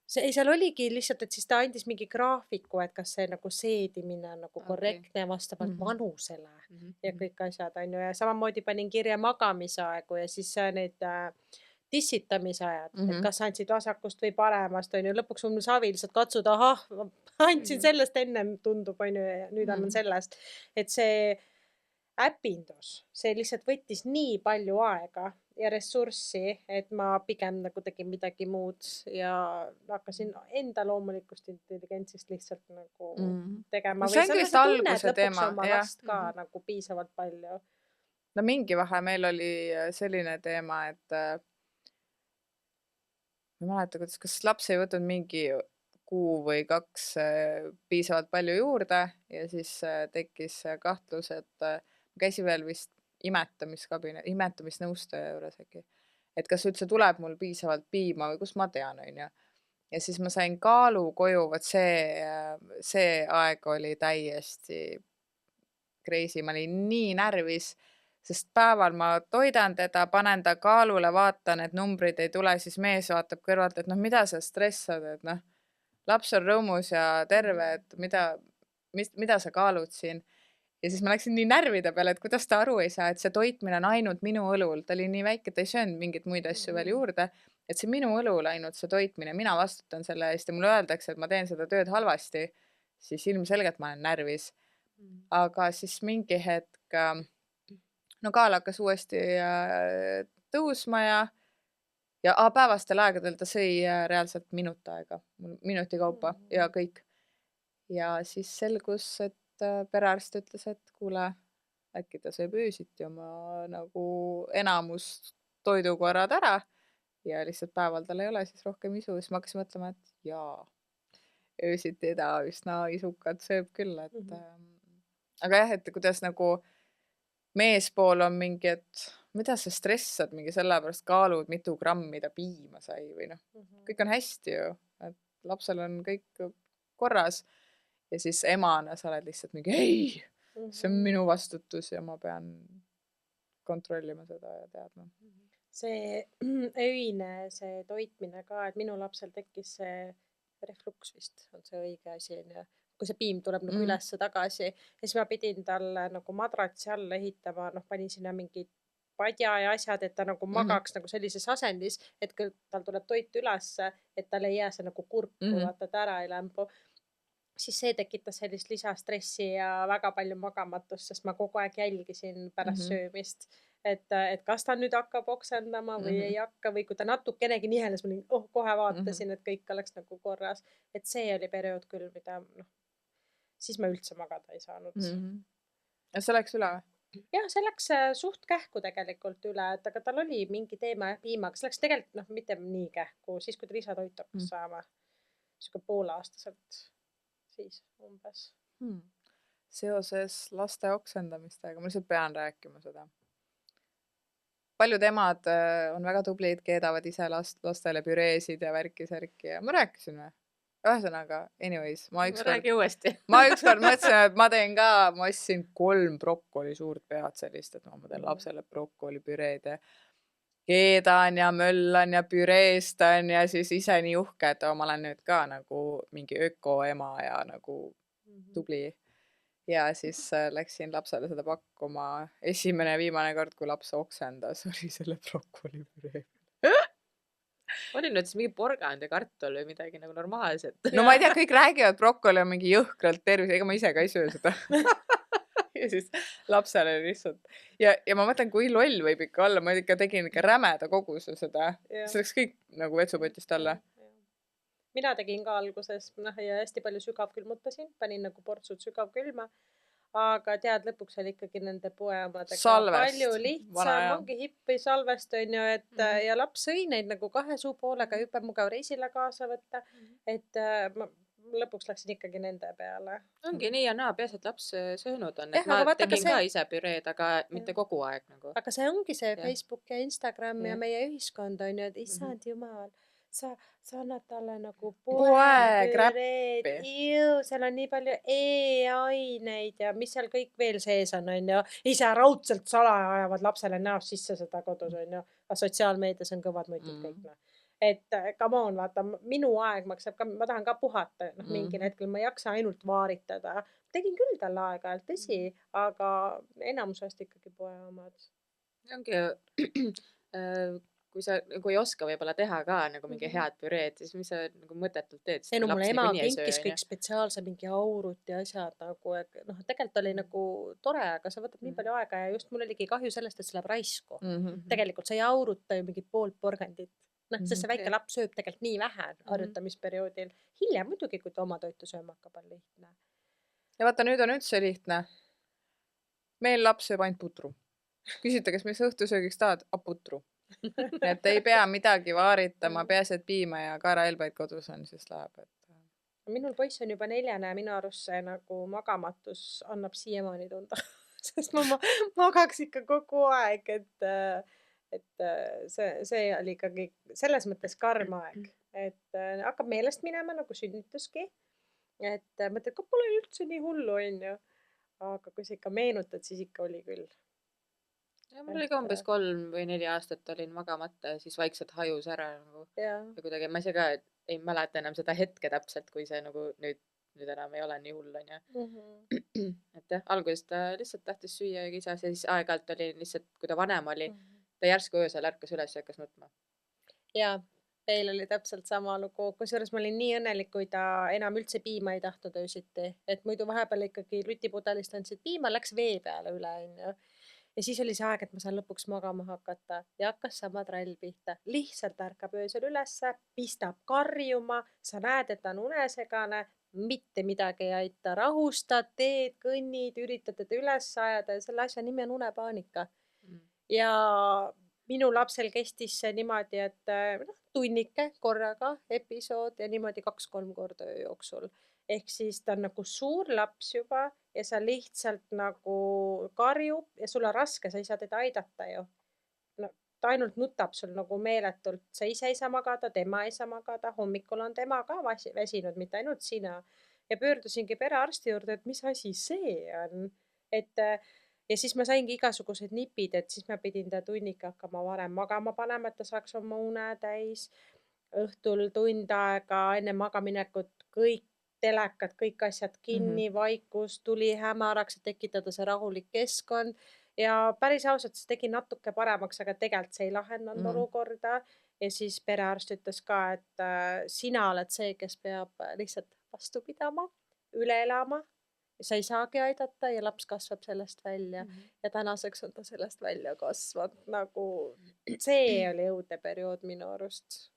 Seal oligi lihtsalt, et siis ta andis mingi graafiku, et kas see nagu seedimine on nagu korrektne vastavalt vanusele ja kõik asjad on ju. Ja samamoodi panin kirja magamisaegu ja siis need tissitamisajad, et kas andsid vasakust või paremast on ju. Lõpuks mul savi lihtsalt katsuda, andsin sellest enne tundub on ju ja nüüd annan sellest. Et see äpindus, see lihtsalt võttis nii palju aega ja ressurssi, et ma pigem nagu tegin midagi muud ja hakkasin enda loomulikust intelligentsist lihtsalt nagu tegema.
No see
Või
ongi
see on
vist
see tunne,
alguse
et lõpuks
teema,
on oma
jah.
last ka nagu piisavalt palju.
No mingi vahe meil oli selline teema, et ma ei mäleta, kas laps ei võtnud mingi kuu või 2 piisavalt palju juurde ja siis tekkis kahtlus, et ma käisin veel vist imetamisnõustaja juures äkki. Et kas üldse tuleb mul piisavalt piima või kus ma tean, on ju. Ja siis ma sain kaalu koju, vot see aeg oli täiesti crazy, ma olin nii närvis, sest päeval ma toidan teda, panen ta kaalule, vaatan, et numbrid ei tule, siis mees vaatab kõrvalt, et noh, mida sa stressad, et noh, laps on rõõmus ja terve, et mida sa kaalud siin. Ja siis ma läksin nii närvide peale, et kuidas ta aru ei saa, et see toitmine on ainult minu õlul. Ta oli nii väike, ta ei söönud mingit muid asju veel juurde, et see minu õlul ainult see toitmine, mina vastutan selle eest ja mulle öeldakse, et ma teen seda tööd halvasti, siis ilmselgelt ma olen närvis. Aga siis mingi hetk, no kaal hakkas uuesti tõusma ja päevastel aegadel ta sõi reaalselt minuti kaupa ja kõik. Ja siis selgus, et perearst ütles, et kuule, äkki ta sööb öösiti oma nagu enamus toidukorrad ära ja lihtsalt päeval tal ei ole siis rohkem isu. Siis ma hakkasin mõtlema, et jaa, öösiti ta üsna isukat sööb küll, et aga jah, et kuidas nagu meespool on mingi, et mida sa stressad mingi sellepärast kaalud, mitu grammi ta piima sai või noh, kõik on hästi ju, et lapsel on kõik korras ja siis emana sa oled lihtsalt mingi ei, see on minu vastutus ja ma pean kontrollima seda ja teadma.
See öine, see toitmine ka, et minu lapsel tekkis see refluks vist, on see õige asi, on ju. Kui see piim tuleb nagu ülesse tagasi ja siis ma pidin talle nagu madratsi alla ehitama, panin sinna mingi padja ja asjad, et ta nagu magaks nagu sellises asendis, et kui tal tuleb toit ülesse, et tal ei jää see nagu kurku, vaata, et ära ei lämbu. Siis see tekitas sellist lisastressi ja väga palju magamatust, sest ma kogu aeg jälgisin pärast söömist, et kas ta nüüd hakkab oksendama või ei hakka või kui ta natukenegi niheles, ma kohe vaatasin, et kõik oleks nagu korras. Et see oli periood küll, mida siis ma üldse magada ei saanud.
Ja see läks üle või?
Jah, see läks suht kähku tegelikult üle, et aga tal oli mingi teema piimaga. See läks tegelikult mitte nii kähku, siis kui ta lisatoit hakkas saama. Siuke pooleaastaselt siis umbes.
Seoses laste oksendamistega, ma lihtsalt pean rääkima seda. Paljud emad on väga tublid, keedavad ise lastele püreesid ja värki-särki ja ma rääkisin või? Ühesõnaga, anyways, ma ükskord mõtlesin, et ma teen ka, ma ostsin 3 brokkoli suurt pead sellist, et ma teen lapsele brokolipüreed ja keedan ja möllan ja püreestan ja siis ise nii uhke, et ma olen nüüd ka nagu mingi ökoema ja nagu tubli. Ja siis läksin lapsele seda pakkuma. Esimene ja viimane kord, kui laps oksendas, oli selle brokolipüree.
Oli nüüd siis mingi porgand ja kartul või midagi nagu normaalset?
No ma ei tea, kõik räägivad, brokoli on mingi jõhkralt tervis, ega ma ise ka ei söö seda. Ja siis lapsele lihtsalt. Ja ma mõtlen, kui loll võib ikka olla, ma ikka tegin ikka rämeda koguse seda. See läks kõik nagu vetsupotist alla.
Mina tegin ka alguses ja hästi palju sügavkülmutasin, panin nagu portsud sügavkülma. Aga tead, lõpuks oli ikkagi nende poeomadega palju lihtsam, ongi hippi salvest, on ju, et ja laps sõi neid nagu 2 suu poolega, hüpemugav reisile kaasa võtta, et ma lõpuks läksin ikkagi nende peale.
Ongi nii ja naa, peas, et laps söönud on, et ma tegin ka ise püreed, aga mitte kogu aeg nagu.
Aga see ongi see Facebook ja Instagram ja meie ühiskond on ju, et issand jumal, sa annad talle nagu poepüreed, seal on nii palju E-aineid ja mis seal kõik veel sees on ju. Ise raudselt salaja ajavad lapsele näost sisse seda kodus on ju. Aga sotsiaalmeedias on kõvad mõtid kõik. Et come on, vaata, minu aeg maksab ka, ma tahan ka puhata. Mingil hetkel ma ei jaksa ainult vaaritada. Tegin küll talle aeg-ajalt, tõsi, aga enamusest ikkagi poe omad.
Ongi kui sa nagu ei oska võib-olla teha ka nagu mingi head püreed, siis mis sa nagu mõttetult teed, sest
ei no
kui
mulle
laps
ema
niikuinii ei söö,
kinkis
onju.
kõik spetsiaalse mingi aurut ja asjad nagu, et noh, tegelikult oli nagu tore, aga see võtab nii palju aega ja just mul oligi kahju sellest, et see läheb raisku. Tegelikult sa ei auruta ju mingit poolt porgandit. Noh, sest see väike
Jah.
laps sööb tegelikult nii vähe harjutamisperioodil. Hiljem muidugi, kui ta oma toitu sööma hakkab, on lihtne.
Ja vaata, nüüd on üldse lihtne. Meil laps sööb ainult putru. Küsite, kas mis õhtusöögiks tahad? Putru. Et ei pea midagi vaaritama, peaasi, et piima ja kaerahelbeid kodus on, siis läheb.
Minul poiss on juba 4 ja minu arust see nagu magamatus annab siiamaani tunda. Sest ma magaks ikka kogu aeg, et see oli ikkagi selles mõttes karm aeg, et hakkab meelest minema nagu sünnituski. Et mõtled, kui pole üldse nii hullu, on ju. Aga kui sa ikka meenutad, siis ikka oli küll.
Ja mul oli ka umbes 3 või 4 aastat olin magamata ja siis vaikselt hajus ära nagu.
Ja.
Ja kuidagi ma ise ka ei mäleta enam seda hetke täpselt, kui see nagu nüüd enam ei ole nii hull, onju. Et jah, alguses ta lihtsalt tahtis süüa ja kisas ja siis aeg-ajalt oli lihtsalt, kui ta vanem oli, ta järsku öösel ärkas üles ja hakkas nutma.
Ja, meil oli täpselt sama lugu. Kusjuures ma olin nii õnnelik, kui ta enam üldse piima ei tahtnud öösiti. Et muidu vahepeal ikkagi lutipudelist andsid piima, läks vee peale üle, onju. Ja siis oli see aeg, et ma saan lõpuks magama hakata ja hakkas sama trall pihta. Lihtsalt ärkab öösel ülesse, pistab karjuma, sa näed, et ta on unesegane, mitte midagi ei aita, rahustad, teed, kõnnid, üritad teda üles ajada ja selle asja nimi on unepaanika. Ja minu lapsel kestis see niimoodi, et tunnike korraga episood ja niimoodi 2-3 korda öö jooksul. Ehk siis ta on nagu suur laps juba ja sa lihtsalt nagu karjub ja sul on raske, sa ei saa teda aidata ju. No, ta ainult nutab sul nagu meeletult, sa ise ei saa magada, tema ei saa magada, hommikul on tema ka väsinud, mitte ainult sina. Ja pöördusingi perearsti juurde, et mis asi see on. Ja siis ma saingi igasugused nipid, et siis ma pidin ta tunnike hakkama varem magama panema, et ta saaks oma une täis. Õhtul tund aega enne magaminekut kõik telekad, kõik asjad kinni, vaikus, tuli hämaraks, et tekitada see rahulik keskkond. Ja päris ausalt, see tegi natuke paremaks, aga tegelikult see ei lahendanud olukorda. Ja siis perearst ütles ka, et sina oled see, kes peab lihtsalt vastu pidama, üle elama. Sa ei saagi aidata ja laps kasvab sellest välja. Ja tänaseks on ta sellest välja kasvanud. Nagu see oli õudne periood minu arust.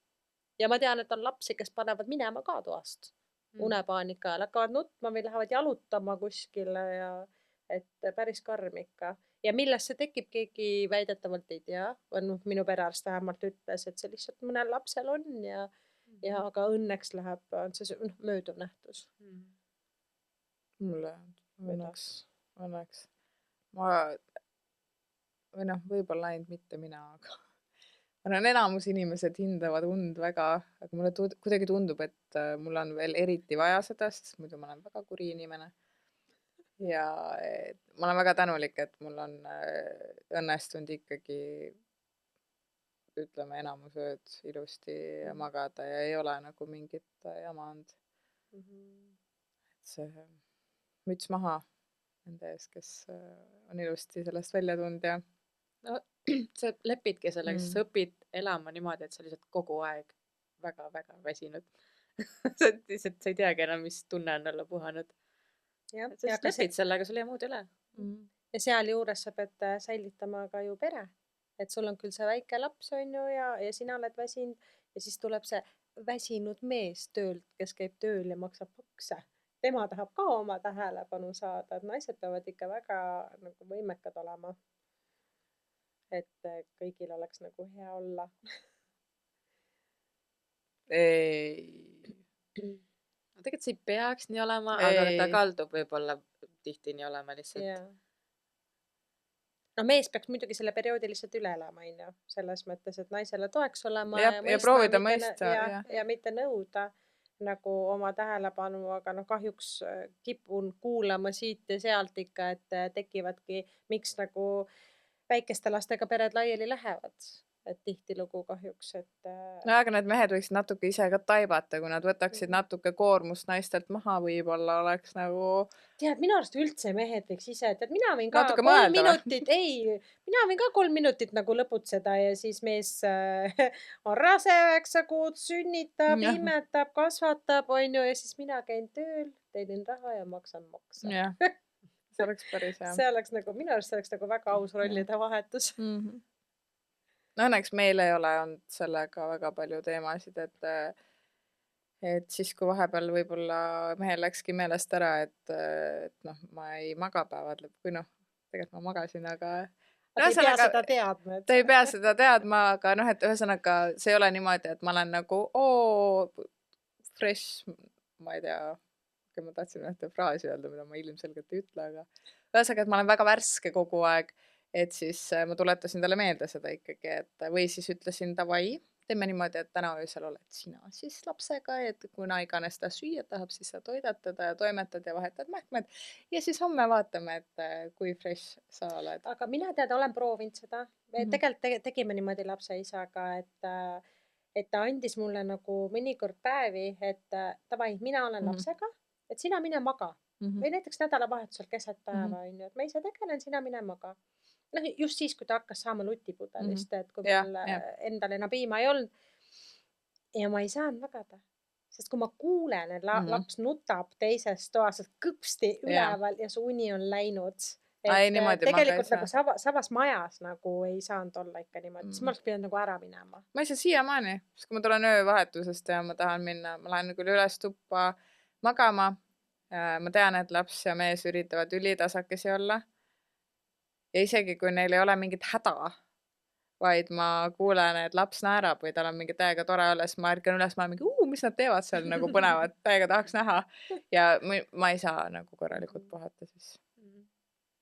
Ja ma tean, et on lapsi, kes panevad minema ka toast. Unepaanika ajal hakkavad nutma või lähevad jalutama kuskile ja et päris karm ikka. Ja millest see tekib, keegi väidetavalt ei tea. Minu perearst vähemalt ütles, et see lihtsalt mõnel lapsel on ja aga õnneks läheb, on see mööduv nähtus.
Mulle õnneks. Või noh, võib-olla ainult mitte mina, aga ma arvan, enamus inimesed hindavad und väga, aga mulle kuidagi tundub, et mul on veel eriti vaja seda, sest muidu ma olen väga kuri inimene. Ja ma olen väga tänulik, et mul on õnnestunud ikkagi, ütleme, enamus ööd ilusti magada ja ei ole nagu mingit jama olnud. See müts maha nende ees, kes on ilusti sellest välja tulnud ja
no sa lepidki sellega, sa õpid elama niimoodi, et sa lihtsalt kogu aeg väga-väga väsinud. Sa lihtsalt ei teagi enam, mis tunne on olla puhanud. Sa lihtsalt lepid sellega, sul ei muud üle.
Ja seal juures sa pead säilitama ka ju pere. Et sul on küll see väike laps on ju ja sina oled väsinud ja siis tuleb see väsinud mees töölt, kes käib tööl ja maksab makse. Tema tahab ka oma tähelepanu saada, et naised peavad ikka väga nagu võimekad olema. Et kõigil oleks nagu hea olla.
Tegelikult see ei peaks nii olema, aga ta kaldub võib-olla tihti nii olema lihtsalt.
Yeah. No mees peaks muidugi selle perioodi lihtsalt üle elama, selles mõttes, et naisele toeks olema
ja proovida mõista
ja mitte nõuda nagu oma tähelepanu, aga kahjuks kipun kuulama siit ja sealt ikka, et tekivadki, miks nagu väikeste lastega pered laiali lähevad. et tihtilugu kahjuks, et
No aga need mehed võiksid natuke ise ka taibata, kui nad võtaksid natuke koormust naistelt maha, võib-olla oleks nagu
tead, minu arust üldse mehed võiks ise, tead, mina võin ka
natuke
3
mõelda või?
minutit, mina võin ka 3 minutit nagu lõputseda ja siis mees on rase 9 kuud, sünnitab,
Jah.
imetab, kasvatab, onju, ja siis mina käin tööl, teenin raha ja maksan makse.
Jah, see oleks päris hea.
See oleks nagu, minu arust see oleks nagu väga aus rollide vahetus.
No õnneks meil ei ole olnud sellega väga palju teemasid, et siis, kui vahepeal võib-olla mehel läkski meelest ära, et noh, ma ei maga päevad lõpp, või noh, tegelikult ma magasin, aga
Aga te ei pea seda teadma, et
ta ei pea seda teadma, aga noh, et ühesõnaga see ei ole niimoodi, et ma olen nagu fresh, ma ei tea, ma tahtsin ühte fraasi öelda, mida ma ilmselgelt ei ütle, aga ühesõnaga, et ma olen väga värske kogu aeg, et siis ma tuletasin talle meelde seda ikkagi, et või siis ütlesin davai, teeme niimoodi, et täna öösel oled sina siis lapsega, et kuna iganes ta süüa tahab, siis sa toidatada ja toimetad ja vahetad mähkmed ja siis homme vaatame, et kui fresh sa oled.
Aga mina teada olen proovinud seda. Me tegelikult tegime niimoodi lapse isaga, et ta andis mulle nagu mõnikord päevi, et davai, mina olen lapsega, et sina mine maga. Või näiteks nädalavahetusel keset päeva, on ju, et ma ise tegelen, sina mine maga. Noh, just siis, kui ta hakkas saama lutipudelist, et kui mul endal enam piima ei olnud. Ja ma ei saanud magada. Sest kui ma kuulen, et laps nutab teises toas, kõpsti üleval ja su uni on läinud. Tegelikult nagu sabas majas nagu ei saanud olla ikka niimoodi. Siis ma oleks pidanud nagu ära minema.
Ma ei saa siiamaani, sest kui ma tulen öövahetusest ja ma tahan minna, ma lähen küll üles tuppa magama. Ma tean, et laps ja mees üritavad ülitasakesi olla. Ja isegi kui neil ei ole mingit häda, vaid ma kuulen, et laps naerab või tal on mingi täiega tore olla, siis ma ärkan üles, ma olen mingi, mis nad teevad seal nagu põnevad, täiega tahaks näha. Ja ma ei saa nagu korralikult puhata siis.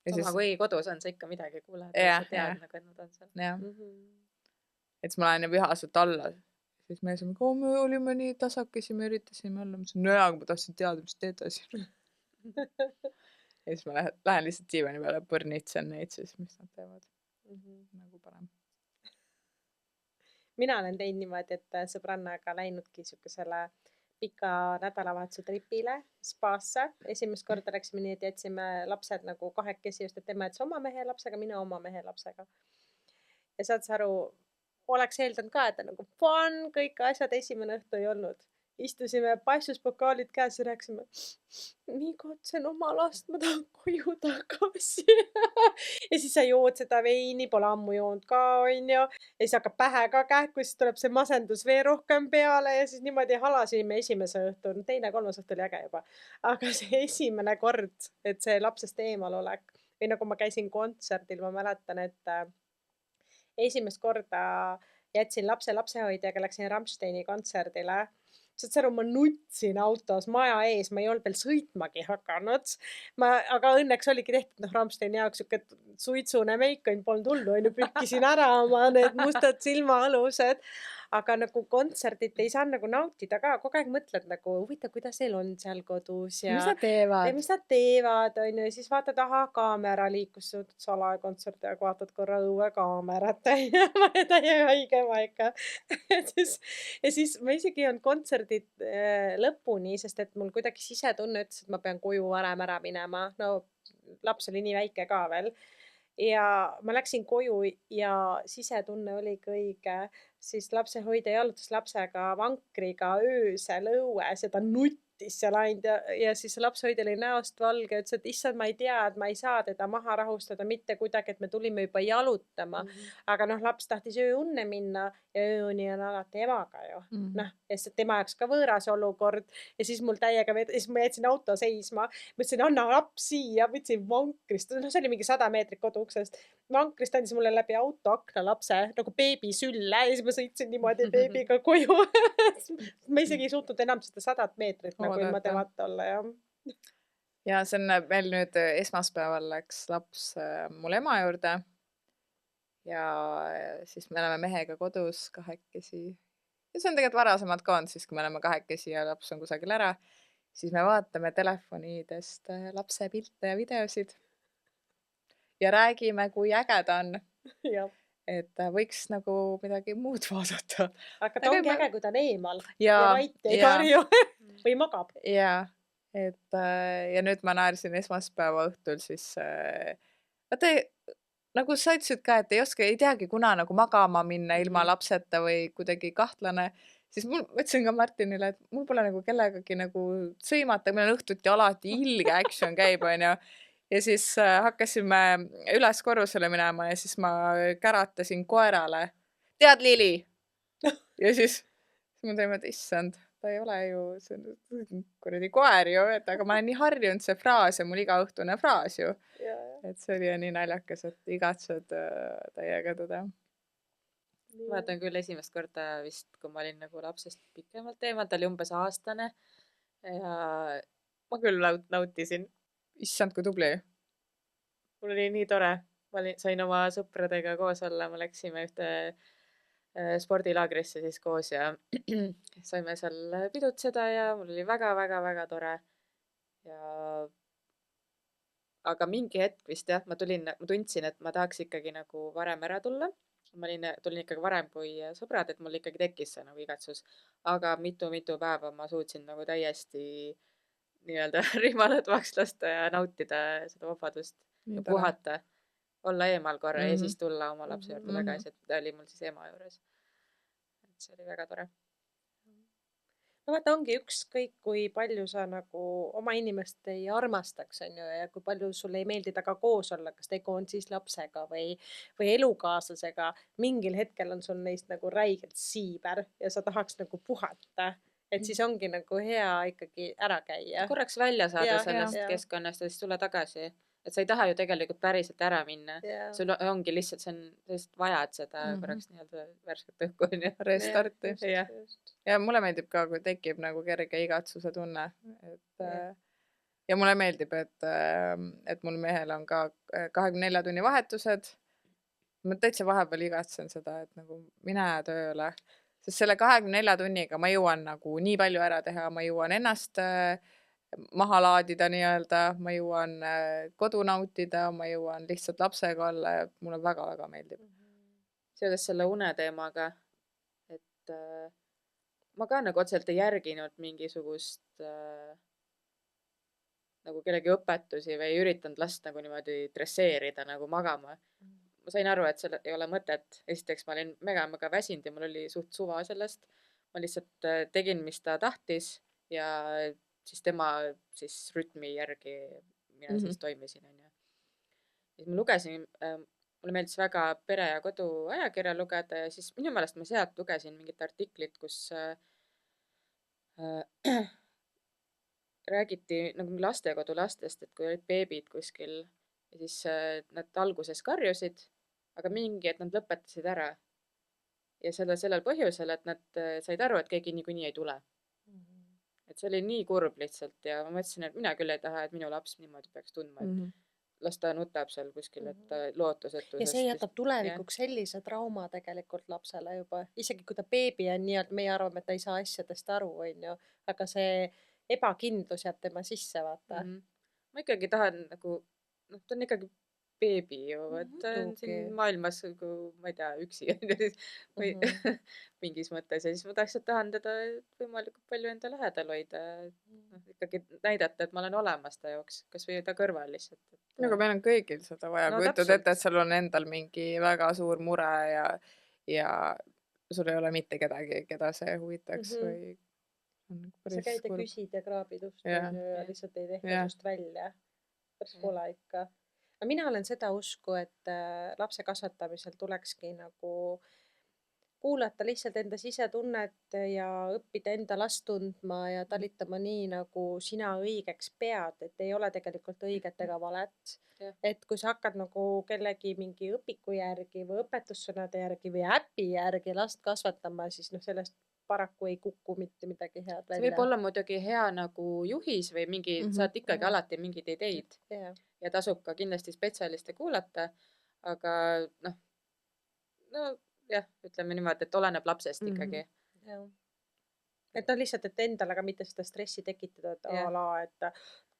Sama kui kodus on see ikka midagi kuuled,
sa
tead nagu, et nad on seal.
Jah. Et siis ma lähen ja vihaselt alla. Siis mees on, me olime nii tasakesi, me üritasime olla. Ma ütlesin, aga ma tahtsin teada, mis teete siin. Ja siis ma lähen lihtsalt diivani peale põrnitsen neid siis, mis nad teevad. Nagu parem.
Mina olen teinud niimoodi, et sõbrannaga läinudki sükesele pika nädalavahetuse tripile spaasse. Esimest korda läksime nii, et jätsime lapsed nagu kahekesi, just et tema jätsi oma mehe lapsega, mina oma mehe lapsega. Ja saad sa aru, oleks eeldanud ka, et nagu fun, kõik asjad esimene õhtu ei olnud. Istusime paissuspokaalid käes ja rääksime, nii katsen oma last, ma tahan koju tagasi. Ja siis sa jood seda veini, pole ammu joonud ka, on ju. Ja siis hakkab pähe ka kähku, siis tuleb see masendus veel rohkem peale ja siis niimoodi halasime esimese õhtu. Teine, kolmas õhtu oli äge juba. Aga see esimene kord, et see lapsest eemal olek. Või nagu ma käisin kontserdil, ma mäletan, et esimest korda jätsin lapsehoidjaga, läksin Rammsteini kontserdile. Saad sa aru, ma nutsin autos maja ees, ma ei olnud veel sõitmagi hakanud. Aga õnneks oligi tehtud Rammsteini jaoks siuke suitsune meikon, polnud hullu, pükkisin ära oma need mustad silmaalused. Aga nagu kontserdit ei saa nagu nautida ka, kogu aeg mõtled nagu huvitav, kuidas neil on seal kodus ja
mis nad teevad?
Mis nad teevad, on ju, ja siis vaatad, kaamera liikus salakontsert ja vaatad korra õue kaamerat, ma ei täie haigema ikka. Ja siis ma isegi ei olnud kontserdit lõpuni, sest et mul kuidagi sisetunne ütles, et ma pean koju varem ära minema. No laps oli nii väike ka veel. Ja ma läksin koju ja sisetunne oli kõige, siis lapsehoidja jalutas lapsega vankriga öösel õues ja ta nuttis seal ainult ja siis lapsehoidja oli näost valge, ütles, et issand, ma ei tea, et ma ei saa teda maha rahustada mitte kuidagi, et me tulime juba jalutama. Aga laps tahtis ööunne minna ja ööuni on alati emaga ju. Ja siis tema jaoks ka võõras olukord ja siis mul täiega siis ma jätsin auto seisma. Mõtlesin, anna laps siia, võtsin vankrist, see oli mingi 100 meetrit koduuksest. Vankrist andis mulle läbi auto akna lapse nagu beebi sülle ja siis ma sõitsin niimoodi beebiga koju. Ma isegi ei suutnud enam seda 100 meetrit nagu ilma temata olla.
Ja see on meil nüüd esmaspäeval läks laps mul ema juurde ja siis me oleme mehega kodus kahekesi. Ja see on tegelikult varasemalt ka olnud, siis kui me oleme kahekesi ja laps on kusagil ära, siis me vaatame telefonidest lapse pilte ja videosid. Ja räägime, kui äge ta on. et võiks nagu midagi muud vaadata.
aga ta
Aga
ongi
ma-
äge, kui ta on eemal
ja
ja vait ei
ja
karju või magab.
ja et ja nüüd ma naersin esmaspäeva õhtul siis vaata nagu sa ütlesid ka, et ei oska, ei teagi, kuna nagu magama minna ilma lapseta või kuidagi kahtlane, siis mul, ma ütlesin ka Martinile, et mul pole nagu kellegagi nagu sõimata, meil on õhtuti alati ilge action käib, onju. Ja siis hakkasime üles korrusele minema ja siis ma käratasin koerale. Tead, Lili? Ja siis ma teeme, et issand, ta ei ole ju see on kuradi koer ju, et aga ma olen nii harjunud see fraas ja mul igaõhtune fraas ju. Et see oli nii naljakas, et igatsed täiega teda.
Ma mäletan küll esimest korda vist, kui ma olin nagu lapsest pikemalt eemal, ta oli umbes aastane ja ma küll nautisin.
Issand, kui tubli.
Mul oli nii tore. Ma sain oma sõpradega koos olla, me läksime ühte spordilaagrisse siis koos ja saime seal pidutseda ja mul oli väga-väga-väga tore. Aga mingi hetk vist jah, ma tundsin, et ma tahaks ikkagi nagu varem ära tulla. Tulin ikkagi varem kui sõbrad, et mul ikkagi tekkis see nagu igatsus. Aga mitu päeva ma suutsin nagu täiesti nii-öelda rihmalõdvaks lasta ja nautida seda vabadust ja puhata. Olla eemal korra ja siis tulla oma lapse juurde tagasi, et ta oli mul siis ema juures. Et see oli väga tore.
no vaata, ongi ükskõik, kui palju sa nagu oma inimest ei armastaks, on ju, ja kui palju sulle ei meeldi temaga koos olla, kas tegu on siis lapsega või elukaaslasega, mingil hetkel on sul neist nagu räigelt siiber ja sa tahaks nagu puhata. Et siis ongi nagu hea ikkagi ära käia.
Korraks välja saada
Ja,
sellest
ja.
keskkonnast ja siis tulla tagasi. Et sa ei taha ju tegelikult päriselt ära minna.
Ja.
Sul ongi lihtsalt, see on lihtsalt vajad seda korraks nii-öelda värsket õhku.
Restarti.
Jah.
Ja mulle meeldib ka, kui tekib nagu kerge igatsuse tunne. Ja mulle meeldib, et mul mehel on ka 24 tunni vahetused. Ma täitsa vahepeal igatsen seda, et nagu mine tööle. Sest selle 24 tunniga ma jõuan nagu nii palju ära teha, ma jõuan ennast maha laadida nii-öelda, ma jõuan kodu nautida, ma jõuan lihtsalt lapsega olla ja mulle väga-väga meeldib.
Seoses selle uneteemaga, et ma ka nagu otseselt ei järginud mingisugust nagu kellegi õpetusi või ei üritanud last nagu niimoodi dresseerida nagu magama. Ma sain aru, et seal ei ole mõtet. Esiteks ma olin mega väsinud ja mul oli suht suva sellest. Ma lihtsalt tegin, mis ta tahtis ja siis tema siis rütmi järgi mina siis toimisin. Siis ma lugesin, mulle meeldis väga pere- ja kodu ajakirja lugeda ja siis minu meelest ma sealt lugesin mingit artiklit, kus räägiti nagu lastekodu lastest, et kui olid beebid kuskil ja siis nad alguses karjusid, aga mingi, et nad lõpetasid ära. Ja sellel põhjusel, et nad said aru, et keegi niikuinii ei tule. Et see oli nii kurb lihtsalt ja ma mõtlesin, et mina küll ei taha, et minu laps niimoodi peaks tundma, et las ta nutab seal kuskil, et lootusetusest.
Ja see jätab tulevikuks sellise trauma tegelikult lapsele juba. Isegi kui ta beebi on nii, et meie arvame, et ta ei saa asjadest aru, on ju. Aga see ebakindlus jääb tema sisse, vaata.
Ma ikkagi tahan nagu, ta on ikkagi beebi ju, et ta on siin maailmas, ma ei tea, üksi või mingis mõttes ja siis ma tahan teda võimalikult palju enda lähedal hoida. Ikkagi näidata, et ma olen olemas ta jooks, kas või ta kõrval lihtsalt.
Aga meil on kõigil seda vaja, kui ütled ette, et sul on endal mingi väga suur mure ja sul ei ole mitte kedagi, keda see huvitaks või
sa käid ja küsid ja kraabid ust ja lihtsalt ei tehta sust välja. Päris pole ikka. No mina olen seda usku, et lapse kasvatamisel tulekski nagu kuulata lihtsalt enda sisetunnet ja õppida enda last tundma ja talitama nii, nagu sina õigeks pead, et ei ole tegelikult õiget ega valet. Et kui sa hakkad nagu kellegi mingi õpiku järgi või õpetussõnade järgi või äpi järgi last kasvatama, siis sellest paraku ei kuku mitte midagi head välja.
See võib olla muidugi hea nagu juhis või mingi, saad ikkagi alati mingid ideid ja tasub ka kindlasti spetsialiste kuulata, aga jah, ütleme niimoodi, et oleneb lapsest ikkagi.
Et lihtsalt, et endale ka mitte seda stressi tekitada, et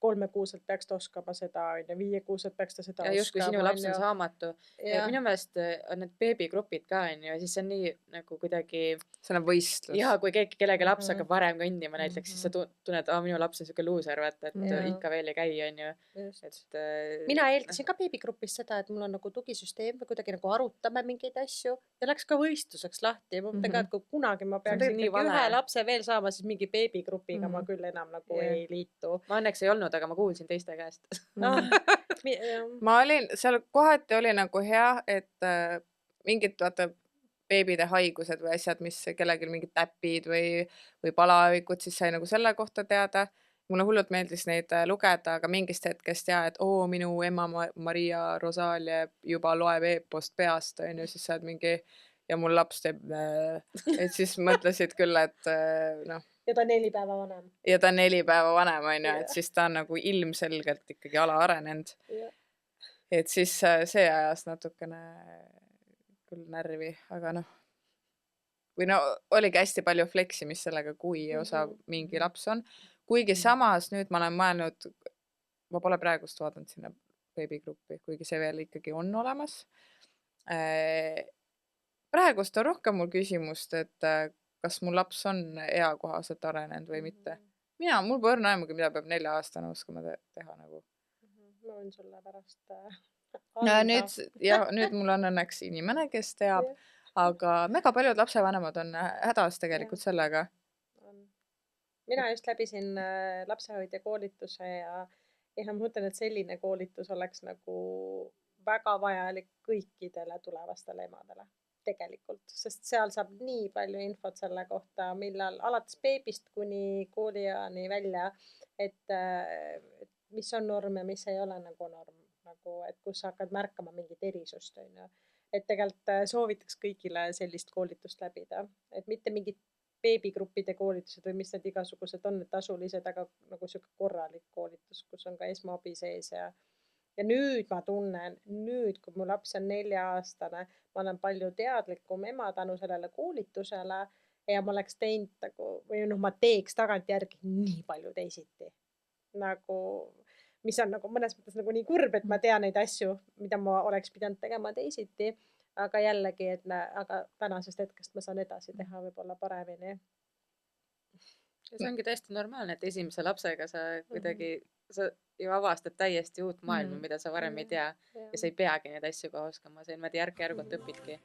3-kuuselt peaks ta oskama seda, on ju, 5-kuuselt peaks ta seda
ja justkui sinu
oskama,
laps
on
on
ju.
saamatu. Ja
Jah.
minu meelest on need beebigrupid ka, on ju, siis see on nii nagu kuidagi,
see on võistlus.
ja kui kellegi laps
Mhm.
hakkab varem kõndima näiteks, siis sa tunned, minu laps on siuke luuser, vaata, et
Jaa.
ikka veel ei käi, on ju.
Just.
Et
Mina eeldasin ka beebigrupis seda, et mul on nagu tugisüsteem või kuidagi nagu arutame mingeid asju ja läks ka võistluseks lahti ja ma mõtlen ka, et kui kunagi ma peaks
tegelikult nii
ikkagi ühe
vale.
lapse veel saama, siis mingi beebigrupiga ma küll enam nagu
Jah.
ei liitu.
ma õnneks ei olnud, aga ma kuulsin teiste käest.
ma olin, seal kohati oli nagu hea, et mingid, vaata, beebide haigused või asjad, mis kellelgi mingid täpid või palavikud, siis sai nagu selle kohta teada. Mulle hullult meeldis neid lugeda, aga mingist hetkest et minu ema Maria Rosalia juba loeb e-post peast, on ju, siis sa oled mingi ja mul laps teeb, et siis mõtlesid küll, et noh.
Ja ta on 4 päeva vanem.
Ja ta on 4 päeva vanem, on ju, et siis ta on nagu ilmselgelt ikkagi alaarenenud. Et siis see ajas natukene küll närvi, aga noh. Või no oligi hästi palju fleksimist sellega, kui osav mingi laps on. Kuigi samas nüüd ma olen mõelnud, ma pole praegust vaadanud sinna beebigruppi, kuigi see veel ikkagi on olemas. Praegust on rohkem mul küsimust, et kas mu laps on eakohaselt arenenud või mitte. Mul pole õrna aimugi, mida peab 4-aastane oskama teha nagu.
Ma võin sulle pärast
nüüd mul on õnneks inimene, kes teab, aga mega paljud lapsevanemad on hädas tegelikult sellega.
Mina just läbisin lapsehoidja koolituse ja ma mõtlen, et selline koolitus oleks nagu väga vajalik kõikidele tulevastele emadele tegelikult, sest seal saab nii palju infot selle kohta, millal alates beebist kuni kooliajani välja, et mis on norm ja mis ei ole nagu norm, nagu, et kus sa hakkad märkama mingit erisust, on ju. Et tegelikult soovitaks kõigile sellist koolitust läbida, et mitte mingit beebigruppide koolitused või mis need igasugused on, need tasulised, aga nagu siuke korralik koolitus, kus on ka esmaabi sees ja nüüd ma tunnen, kui mu laps on 4-aastane, ma olen palju teadlikum ema tänu sellele koolitusele ja ma oleks teinud nagu, või ma teeks tagantjärgi nii palju teisiti. Nagu, mis on nagu mõnes mõttes nagu nii kurb, et ma tean neid asju, mida ma oleks pidanud tegema teisiti. Aga jällegi, aga tänasest hetkest ma saan edasi teha võib-olla paremini.
Ja see ongi täiesti normaalne, et esimese lapsega sa kuidagi, sa ju avastad täiesti uut maailma, mida sa varem ei tea. Ja sa ei peagi neid asju ka oskama, sa niimoodi järk-järgult õpidki.